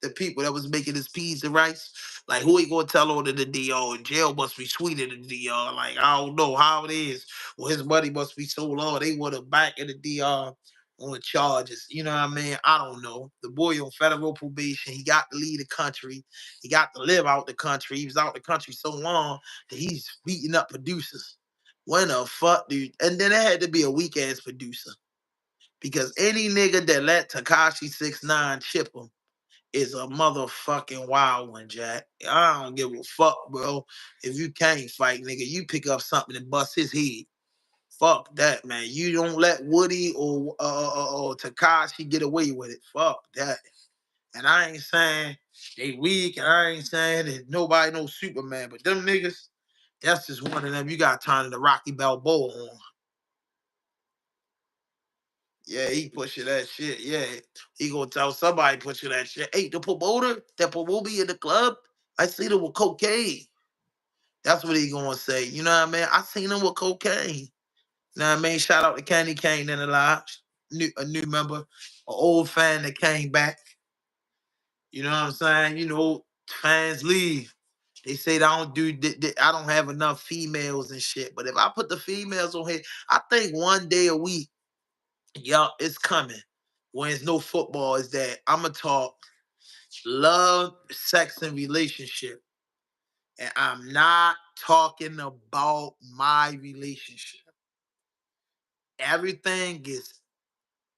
The people that was making his peas and rice. Like, who he gonna tell on to the DR? Jail must be sweeter than the DR. Like, I don't know how it is. Well, his money must be so low. They want him back in the DR on charges. You know what I mean? I don't know. The boy on federal probation. He got to leave the country. He got to live out the country. He was out the country so long that he's beating up producers. When the fuck, dude? And then it had to be a weak ass producer. Because any nigga that let Takashi 6ix9ine chip him is a motherfucking wild one, Jack. I don't give a fuck, bro. If you can't fight, nigga, you pick up something and bust his head. Fuck that, man. You don't let Woody or Takashi get away with it. Fuck that. And I ain't saying they weak, and I ain't saying that nobody knows Superman, but them niggas, that's just one of them. You got to turn the Rocky Balboa on. Yeah, he pushing that shit. Yeah, he gonna tell somebody pushing that shit. Hey, the promoter that promote me in the club, I seen him with cocaine. That's what he gonna say. You know what I mean? I seen him with cocaine. You know what I mean? Shout out to Candy Kane in the live. A new member, an old fan that came back. You know what I'm saying? You know, fans leave. They say I don't do, I don't have enough females and shit. But if I put the females on here, I think one day a week, y'all, it's coming. When it's no football, is that I'm gonna talk love, sex, and relationship. And I'm not talking about my relationship. Everything is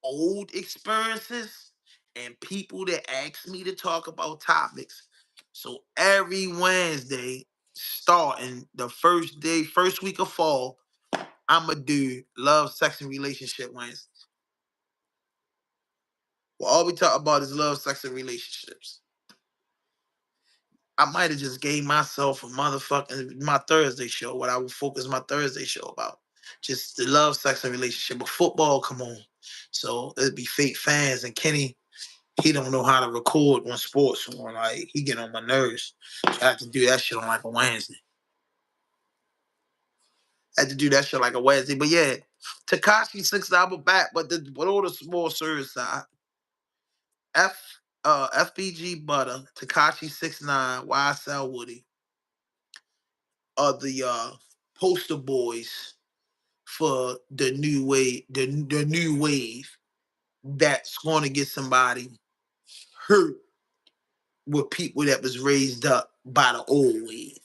old experiences and people that ask me to talk about topics. So every Wednesday, starting the first day, first week of fall, I'ma do love, sex, and relationship Wednesday. Well, all we talk about is love, sex, and relationships. I might have just gave myself a motherfucking my Thursday show, what I would focus my Thursday show about. Just the love, sex, and relationship. But football, come on. So it'd be fake fans. And Kenny, he don't know how to record on sports. Or like he get on my nerves. So I have to do that shit on like a Wednesday. I had to do that shit like a Wednesday. But yeah, Takashi 6 album back, but all the small service side. FBG Butter, Takashi 6ix9ine, YSL Woody are the poster boys for the new wave, the new wave that's going to get somebody hurt with people that was raised up by the old wave,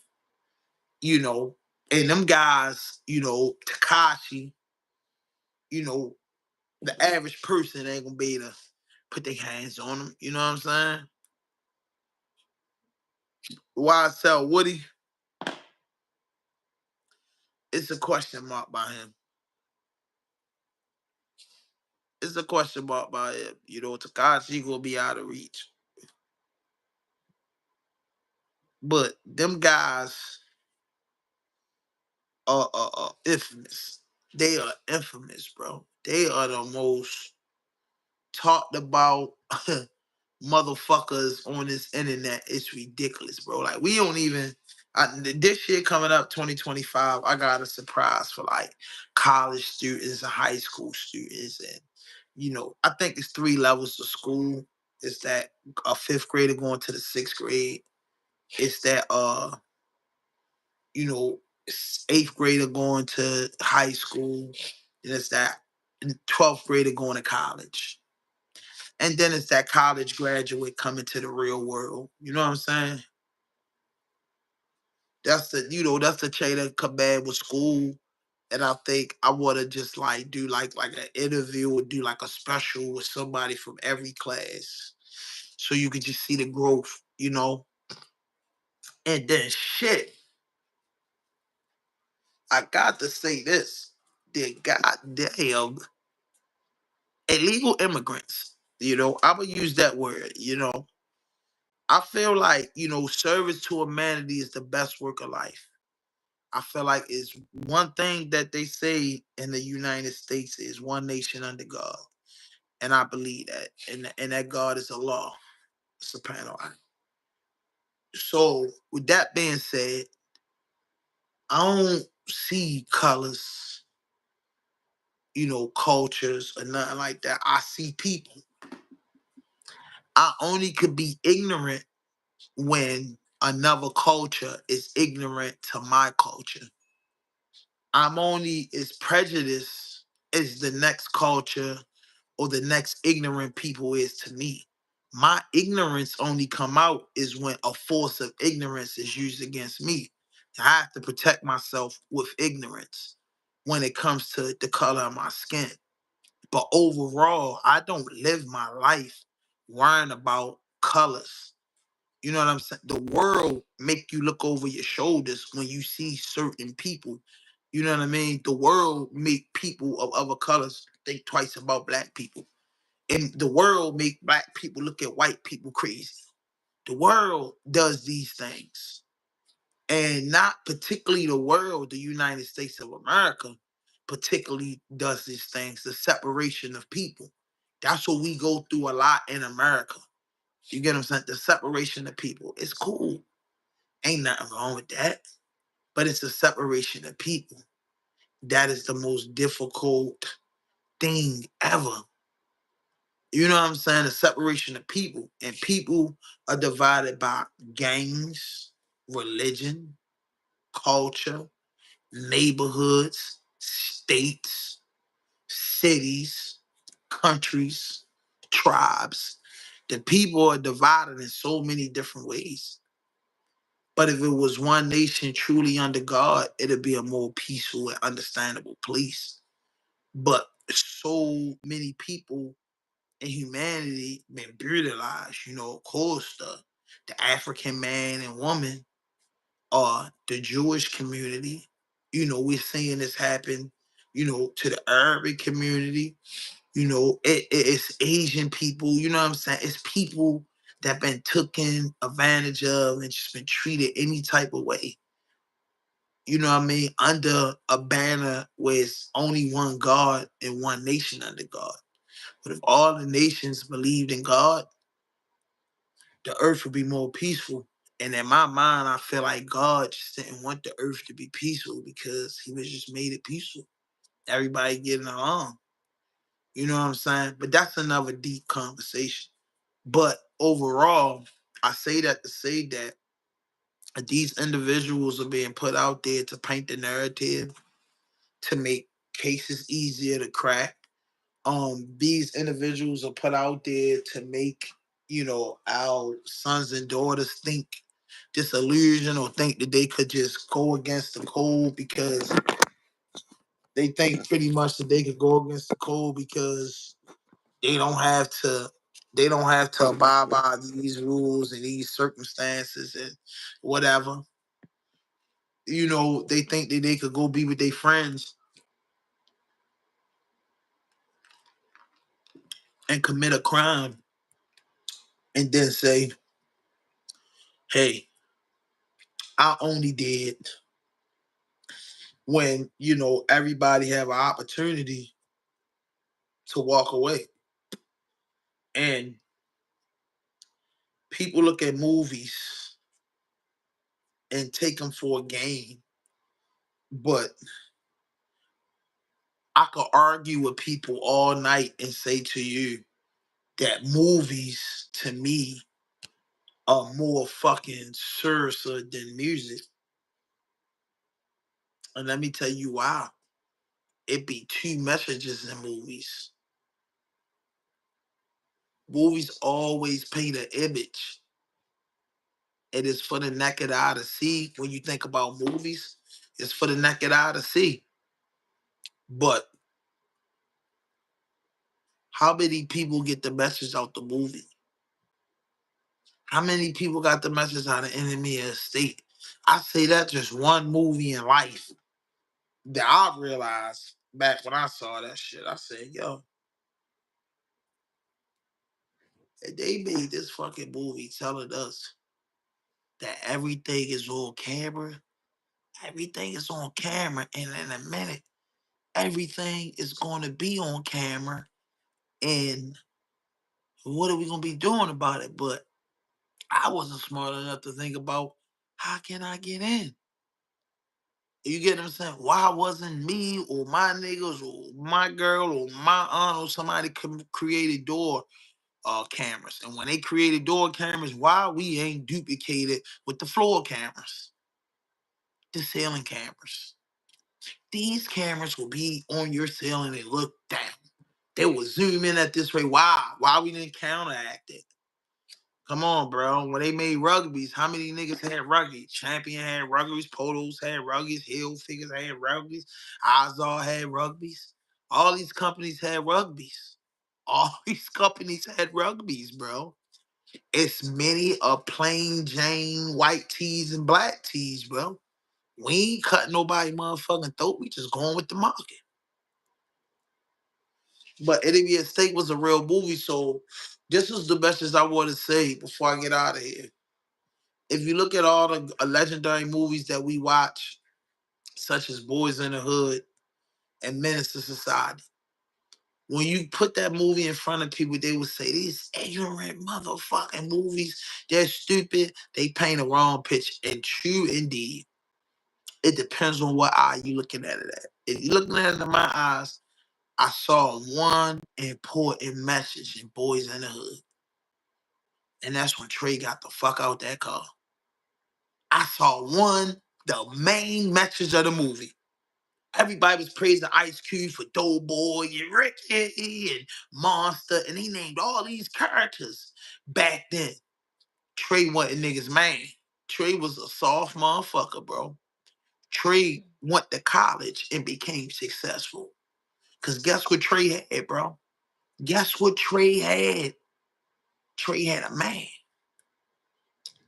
you know. And them guys, you know, Takashi, you know, the average person ain't gonna be able to put their hands on them. You know what I'm saying? YSL Woody, it's a question mark by him. It's a question mark by him. You know, Takashi gonna be out of reach. But them guys are infamous. They are infamous, bro. They are the most talked about motherfuckers on this internet. It's ridiculous, bro. Like we don't even. This year coming up, 2025, I got a surprise for like college students and high school students, and you know, I think it's 3 levels of school. It's that a fifth grader going to the sixth grade. It's that you know, eighth grader going to high school, and it's that 12th grader going to college. And then it's that college graduate coming to the real world. You know what I'm saying? That's the chain that come bad with school. And I think I want to just like do like an interview or do like a special with somebody from every class. So you could just see the growth, And then shit, I got to say this. The goddamn illegal immigrants. I'm gonna use that word. I feel like, service to humanity is the best work of life. I feel like it's one thing that they say in the United States is one nation under God. And I believe that. And that God is a law. Soprano. So with that being said, I don't see colors, cultures or nothing like that. I see people. I only could be ignorant when another culture is ignorant to my culture. I'm only as prejudiced as the next culture or the next ignorant people is to me. My ignorance only come out is when a force of ignorance is used against me. I have to protect myself with ignorance when it comes to the color of my skin. But overall, I don't live my life worrying about colors. You know what I'm saying? The world make you look over your shoulders when you see certain people. You know what I mean? The world make people of other colors think twice about black people. And the world make black people look at white people crazy. The world does these things. And not particularly the world, the United States of America, particularly does these things, the separation of people. That's what we go through a lot in America. You get what I'm saying? The separation of people. It's cool. Ain't nothing wrong with that. But it's the separation of people. That is the most difficult thing ever. You know what I'm saying? The separation of people. And people are divided by gangs, religion, culture, neighborhoods, states, cities, countries, tribes. The people are divided in so many different ways. But if it was one nation truly under God, it'd be a more peaceful and understandable place. But so many people in humanity been brutalized. Of course, the African man and woman, or the Jewish community. We're seeing this happen. To the Arabic community. It's Asian people. You know what I'm saying? It's people that been taken advantage of and just been treated any type of way. You know what I mean? Under a banner where it's only one God and one nation under God. But if all the nations believed in God, the earth would be more peaceful. And in my mind, I feel like God just didn't want the earth to be peaceful because he was just made it peaceful. Everybody getting along. You know what I'm saying? But that's another deep conversation. But overall, I say that to say that these individuals are being put out there to paint the narrative, to make cases easier to crack. These individuals are put out there to make, our sons and daughters think this illusion or think that they could just go against the code because they think pretty much that they could go against the code because they don't have to abide by these rules and these circumstances and whatever. They think that they could go be with their friends and commit a crime and then say, hey, I only did when, everybody have an opportunity to walk away. And people look at movies and take them for a game. But I could argue with people all night and say to you that movies, to me, are more fucking serious than music. And let me tell you why. It be two messages in movies. Movies always paint an image. It is for the naked eye to see. When you think about movies, it's for the naked eye to see. But how many people get the message out the movie? How many people got the message out of Enemy of the State? I say that just one movie in life that I realized back when I saw that shit. I said, yo, they made this fucking movie telling us that everything is on camera. Everything is on camera. And in a minute, everything is going to be on camera. And what are we going to be doing about it? But I wasn't smart enough to think about how can I get in? You get what I'm saying? Why wasn't me or my niggas or my girl or my aunt or somebody created door cameras? And when they created door cameras, why we ain't duplicated with the floor cameras, the ceiling cameras? These cameras will be on your ceiling and look down. They will zoom in at this rate. Why? Why we didn't counteract it? Come on, bro. When they made rugbies, how many niggas had rugby? Champion had rugbies, Polos had rugbies, Hill Figures had rugbies, Ozar had rugbies. All these companies had rugbies. All these companies had rugbies, bro. It's many a plain Jane white tees and black tees, bro. We ain't cutting nobody motherfucking throat. We just going with the market. But Enemy at Stake was a real movie, so this is the message I want to say before I get out of here. If you look at all the legendary movies that we watch, such as Boys in the Hood and Menace to Society, when you put that movie in front of people, they would say, these ignorant motherfucking movies, they're stupid, they paint a wrong picture. And true indeed, it depends on what eye you looking at it at. If you're looking at it in my eyes, I saw one important message in Boys in the Hood. And that's when Trey got the fuck out that car. I saw the main message of the movie. Everybody was praising Ice Cube for Doughboy and Ricky and Monster, and he named all these characters back then. Trey wasn't niggas' man. Trey was a soft motherfucker, bro. Trey went to college and became successful. Because guess what Trey had, bro? Guess what Trey had? Trey had a man.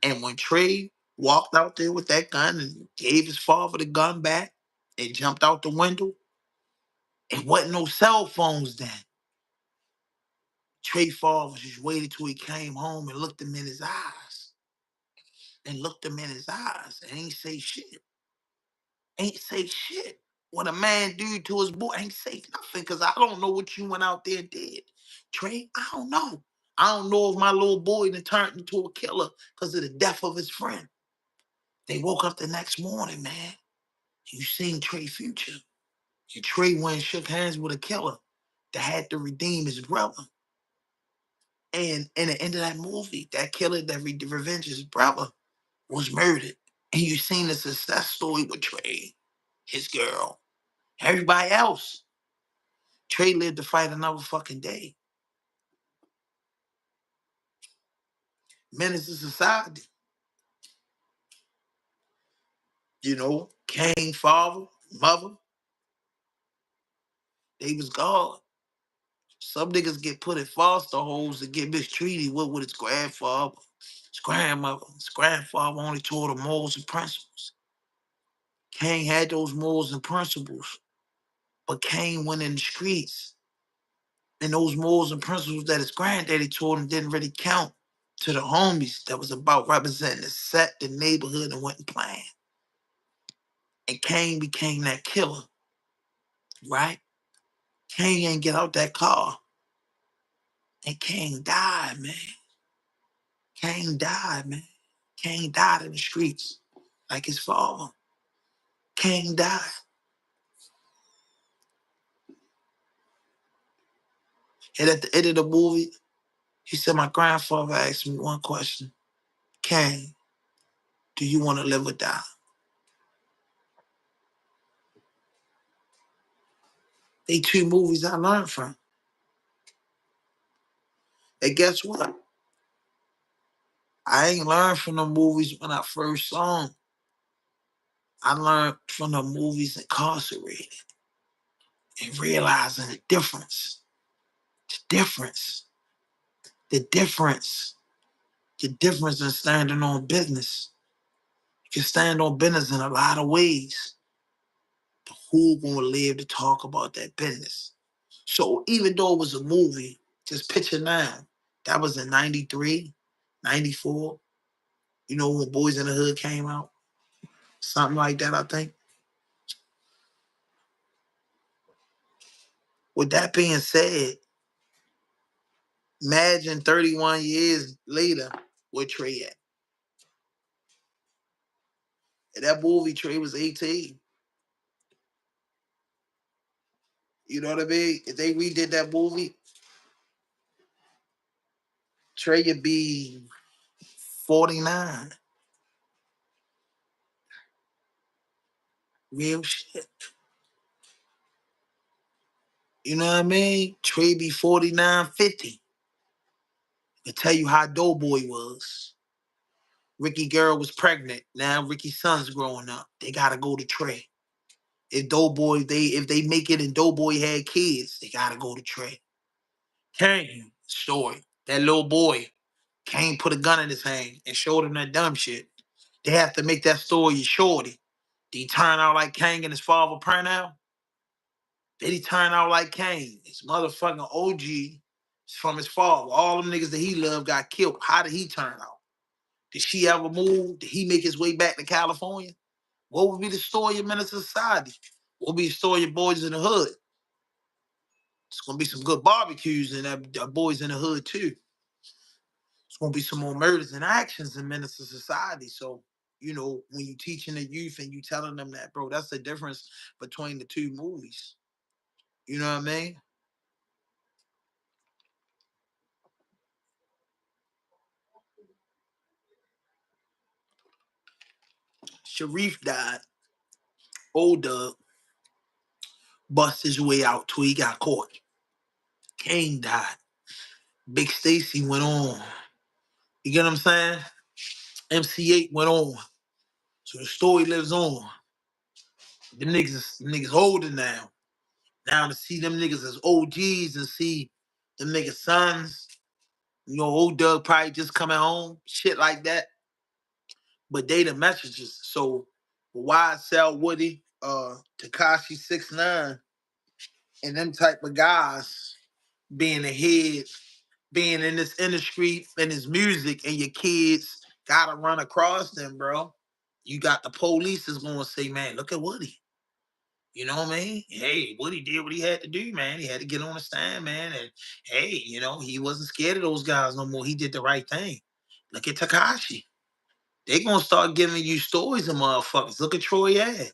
And when Trey walked out there with that gun and gave his father the gun back and jumped out the window, it wasn't no cell phones then. Trey father just waited till he came home and looked him in his eyes. And looked him in his eyes and ain't say shit. Ain't say shit. What a man do to his boy ain't say nothing because I don't know what you went out there and did. Trey, I don't know. I don't know if my little boy done turned into a killer because of the death of his friend. They woke up the next morning, man. You seen Trey Future. And Trey went and shook hands with a killer that had to redeem his brother. And in the end of that movie, that killer that revenged his brother was murdered. And you seen the success story with Trey, his girl, everybody else. Trey lived to fight another fucking day. Menace to society. You know, Kane, father, mother, they was God. Some niggas get put in foster homes and get mistreated with his grandfather, his grandmother. His grandfather only taught him morals and principles. Kane had those morals and principles, but Kane went in the streets, and those morals and principles that his granddaddy taught him didn't really count to the homies that was about representing the set, the neighborhood, and wasn't playing. And Kane became that killer, right? Kane ain't get out that car, and Kane died, man. Kane died, man. Kane died in the streets like his father. Kane died. And at the end of the movie, he said, my grandfather asked me one question. Kane, do you want to live or die? They two movies I learned from. And guess what? I ain't learned from the movies when I first saw them. I learned from the movies incarcerated and realizing the difference. The difference. The difference. The difference in standing on business. You can stand on business in a lot of ways. But who gonna live to talk about that business? So even though it was a movie, just picture now, that was in 93, 94. You know when Boys in the Hood came out? Something like that, I think. With that being said, imagine 31 years later where Trey at. In that movie, Trey was 18. You know what I mean? If they redid that movie, Trey would be 49. Real shit. You know what I mean? Trey be 49, 50. To tell you how Doughboy was. Ricky girl was pregnant. Now Ricky's son's growing up. They gotta go to Trey. If they make it and Doughboy had kids, they gotta go to Trey. Kane story. That little boy, Kane put a gun in his hand and showed him that dumb shit. They have to make that story shorty. Did he turn out like Kane and his father turn out? Did he turn out like Kane? His motherfucking OG from his father. All them niggas that he loved got killed. How did he turn out? Did she ever move? Did he make his way back to California? What would be the story of Menace Society? What would be the story of Boys in the Hood? It's gonna be some good barbecues and that Boys in the Hood too. It's gonna be some more murders and actions in Menace Society. So, you know, when you teaching the youth and you telling them that, bro, that's the difference between the two movies. You know what I mean? Sharif died. Old Doug bust his way out till he got caught. Kane died. Big Stacy went on. You get what I'm saying? MC8 went on. So the story lives on. Them niggas older now. Now to see them niggas as OGs and see them niggas sons, you know, old Doug probably just coming home, shit like that. But they the messages. So YSL Woody, Takashi 6ix9ine, and them type of guys being ahead, being in this industry and this music, and your kids gotta run across them, bro. You got the police is gonna say, man, look at Woody. You know what I mean? Hey, Woody did what he had to do, man. He had to get on the stand, man. And hey, you know, he wasn't scared of those guys no more. He did the right thing. Look at Takashi. They gonna start giving you stories of motherfuckers. Look at Troy Ave.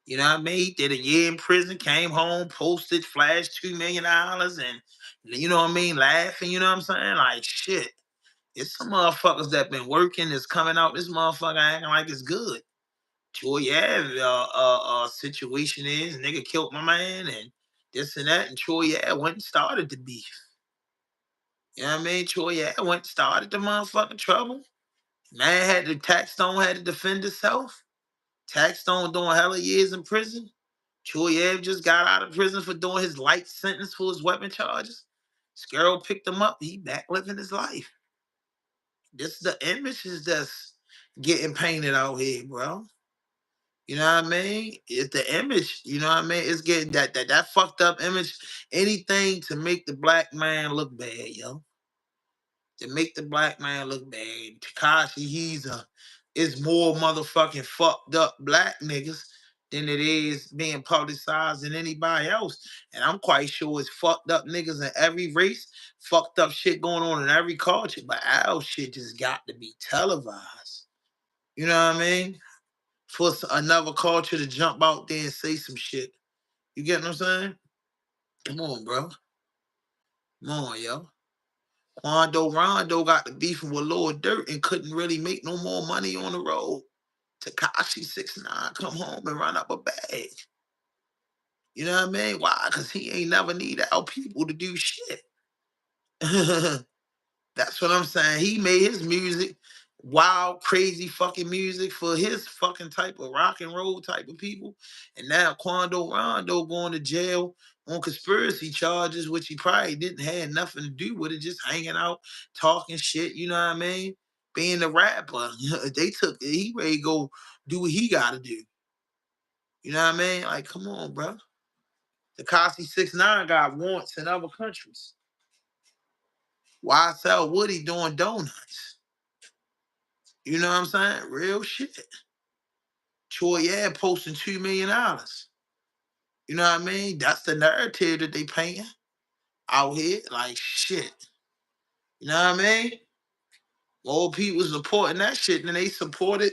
You know what I mean? He did a year in prison, came home, posted, flashed $2 million, and you know what I mean, laughing. You know what I'm saying? Like shit. It's some motherfuckers that been working that's coming out. This motherfucker acting like it's good. Troy Ave situation is nigga killed my man and this and that, and Troy Ave went and started the beef. You know what I mean? Troy Ave went and started the motherfucking trouble. Man had to Tax Stone had to defend himself. Tax Stone doing hella years in prison. Troy Ave just got out of prison for doing his light sentence for his weapon charges. This girl picked him up. He back living his life. This is the images that's getting painted out here, bro. You know what I mean? It's the image. You know what I mean? It's getting that fucked up image. Anything to make the black man look bad, yo. To make the black man look bad. Takashi, it's more motherfucking fucked up black niggas than it is being publicized than anybody else. And I'm quite sure it's fucked up niggas in every race, fucked up shit going on in every culture. But our shit just got to be televised. You know what I mean? For another culture to jump out there and say some shit. You get what I'm saying? Come on, bro. Come on, yo. Rondo got the beefing with Lord Dirt and couldn't really make no more money on the road. Takashi 6ix9ine come home and run up a bag. You know what I mean? Why? Because he ain't never need our people to do shit. That's what I'm saying. He made his music wild, crazy fucking music for his fucking type of rock and roll type of people. And now Quando Rondo going to jail on conspiracy charges, which he probably didn't have nothing to do with it, just hanging out, talking shit, you know what I mean? Being a rapper. They took it, he ready to go do what he gotta do. You know what I mean? Like, come on, bro. Tekashi 6ix9ine got warrants in other countries. YSL Woody doing donuts. You know what I'm saying? Real shit. Troy yeah posting $2 million. You know what I mean? That's the narrative that they painting out here. Like shit. You know what I mean? More people supporting that shit than they supported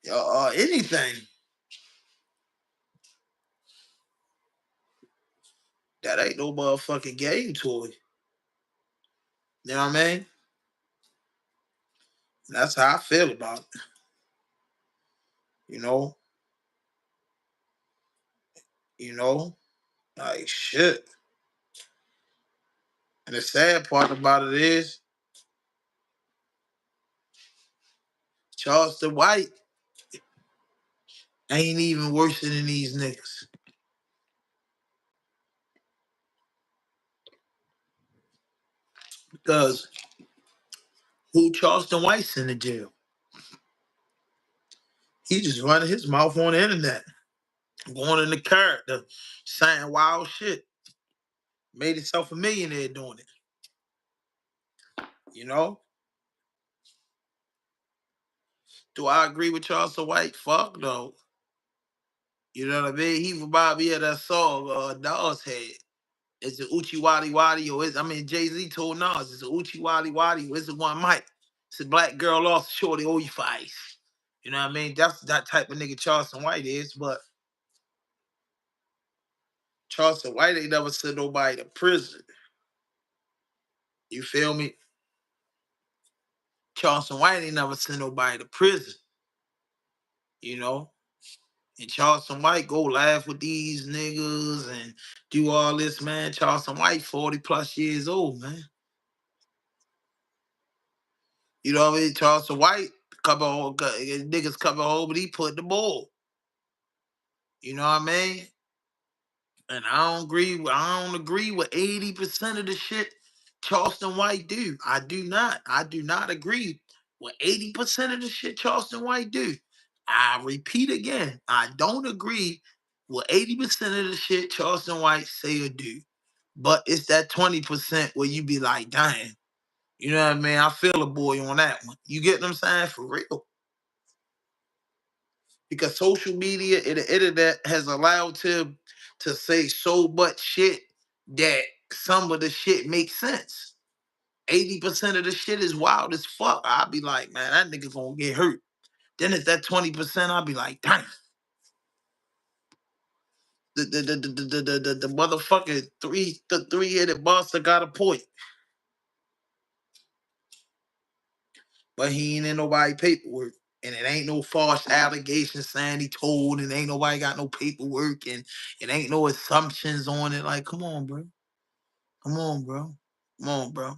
anything. That ain't no motherfucking game toy. You know what I mean? That's how I feel about it. You know? You know? Like shit. And the sad part about it is Charleston White ain't even worse than these niggas. Because who Charleston White's in the jail? He just running his mouth on the internet, going in the character, saying wild shit. Made himself a millionaire doing it. You know? Do I agree with Charleston White? Fuck no. You know what I mean? He remind me of that song, Nas had. It's a Uchi Wadi Wadi, or Jay-Z told Nas, it's a Uchi Wadi Wadi, or it's a one mic. It's a black girl lost shorty, oh, you fight. You know what I mean? That's that type of nigga Charleston White is, but Charleston White ain't never sent nobody to prison. You feel me? Charleston White ain't never sent nobody to prison. You know? And Charleston White go laugh with these niggas and do all this, man. Charleston White, 40 plus years old, man. You know what I mean? Charleston White, niggas coming home, but he put the ball. You know what I mean? And I don't agree with 80% of the shit Charleston White do. I do not. I do not agree with 80% of the shit Charleston White do. I repeat again, I don't agree with 80% of the shit Charleston White say or do. But it's that 20% where you be like, dang. You know what I mean? I feel a boy on that one. You get what I'm saying? For real. Because social media and the internet has allowed him to say so much shit that some of the shit makes sense. 80% of the shit is wild as fuck. I'll be like, man, that nigga gonna get hurt. Then it's that 20%, I'll be like, damn. The motherfucking three-headed monster got a point. But he ain't in nobody paperwork. And it ain't no false allegations saying he told, and ain't nobody got no paperwork, and it ain't no assumptions on it. Like, come on, bro. Come on, bro. Come on, bro.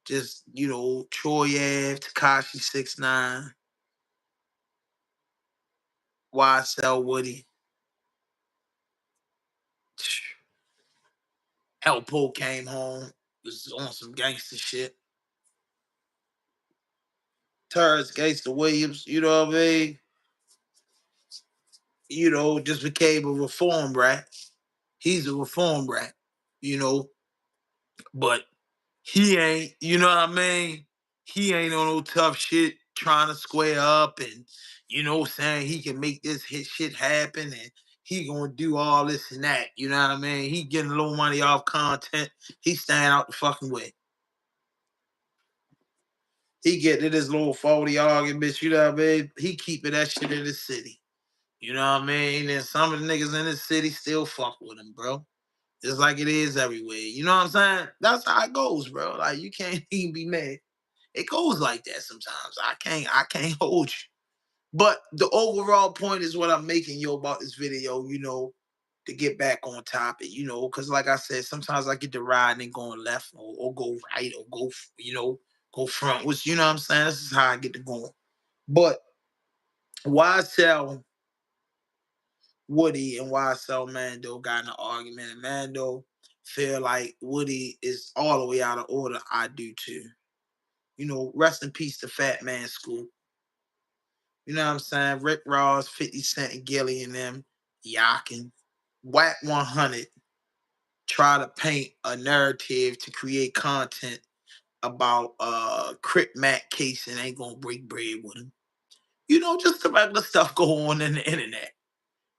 Just, Troy Ave, Tekashi 6ix9ine, YSL Woody, Elpo came home, was on some gangster shit. Terrence Gangster Williams, you know what I mean? Just became a reform rat. He's a reform rat, but he ain't, you know what I mean? He ain't on no tough shit trying to square up and, saying he can make this hit shit happen and he gonna do all this and that. You know what I mean? He getting a little money off content. He staying out the fucking way. He getting in his little 40 arguments, you know what I mean? He keeping that shit in the city. You know what I mean? And some of the niggas in the city still fuck with him, bro. Just like it is everywhere. You know what I'm saying? That's how it goes, bro. Like you can't even be mad. It goes like that sometimes. I can't hold you. But the overall point is what I'm making, about this video, to get back on topic, you know, because like I said, sometimes I get to ride and going left or go right or go, you know, go front, which, you know what I'm saying? This is how I get to going. But YSL Woody and YSL Mando got in an argument, and Mando feel like Woody is all the way out of order. I do too. You know, rest in peace to Fat Man School. You know what I'm saying? Rick Ross, 50 Cent, and Gilly and them yacking. WACK 100 try to paint a narrative to create content about CRIP Mac case and ain't gonna break bread with him. You know, just the regular stuff go on in the internet.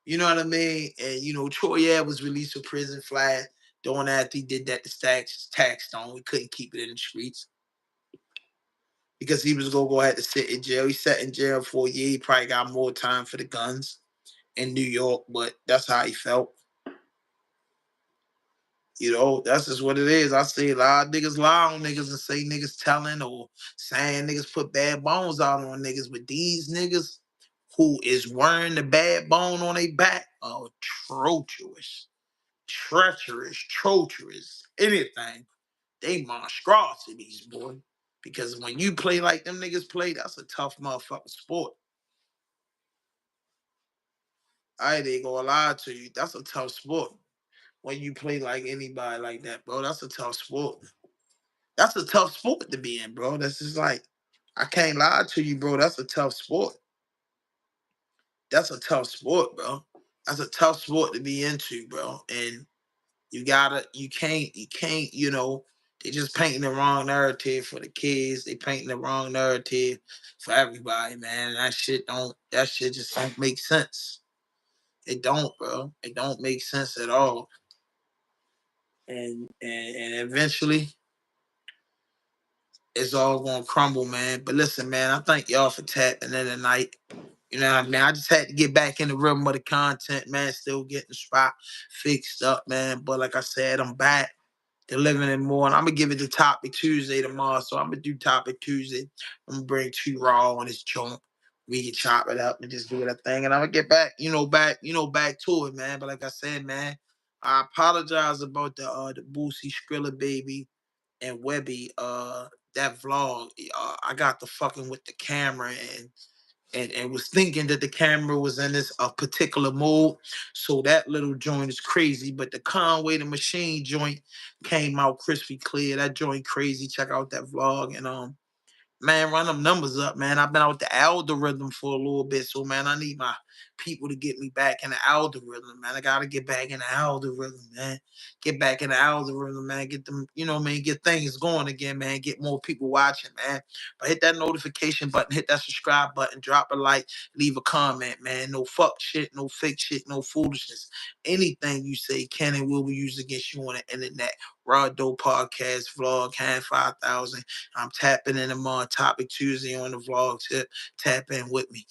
You know what I mean? And you know, Troy Ave was released for prison flat. Doing after he did that to tax stone. We couldn't keep it in the streets because he was gonna go ahead to sit in jail. He sat in jail for a year. He probably got more time for the guns in New York, but that's how he felt. You know, that's just what it is. I see a lot of niggas lie on niggas and say niggas telling or saying niggas put bad bones out on niggas, but these niggas who is wearing the bad bone on their back are treacherous, anything. They monstrosities, boy. Because when you play like them niggas play, that's a tough motherfucking sport. I ain't gonna lie to you. That's a tough sport. When you play like anybody like that, bro, that's a tough sport. That's a tough sport to be in, bro. That's just like, I can't lie to you, bro. That's a tough sport. That's a tough sport, bro. That's a tough sport to be into, bro. And you can't, you know, they just painting the wrong narrative for the kids. They painting the wrong narrative for everybody, man. That shit just don't make sense. It don't, bro. It don't make sense at all. And eventually it's all gonna crumble, man. But listen, man, I thank y'all for tapping in tonight. You know what I mean? I just had to get back in the rhythm of the content, man. Still getting the spot fixed up, man. But like I said, I'm back delivering it more. And I'm gonna give it to Topic Tuesday tomorrow. So I'm gonna do Topic Tuesday. I'm gonna bring two raw on this joint. We can chop it up and just do that thing. And I'm gonna get back, back to it, man. But like I said, man, I apologize about the Boosie Skrilla baby and Webby that vlog. I got the fucking with the camera and was thinking that the camera was in this a particular mode. So that little joint is crazy. But the Conway the Machine joint came out crispy clear. That joint crazy. Check out that vlog. And man, run them numbers up, man. I've been out with the algorithm for a little bit, so man, I need my people to get me back in the algorithm, man. I gotta get back in the algorithm, man. Get back in the algorithm, man. Get them, get things going again, man. Get more people watching, man. But hit that notification button, hit that subscribe button, drop a like, leave a comment, man. No fuck shit, no fake shit, no foolishness. Anything you say can and will be used against you on the internet. Raw Dope Podcast, Vlog, Hand 5000. I'm tapping in tomorrow, Topic Tuesday on the vlog tip. Tap in with me.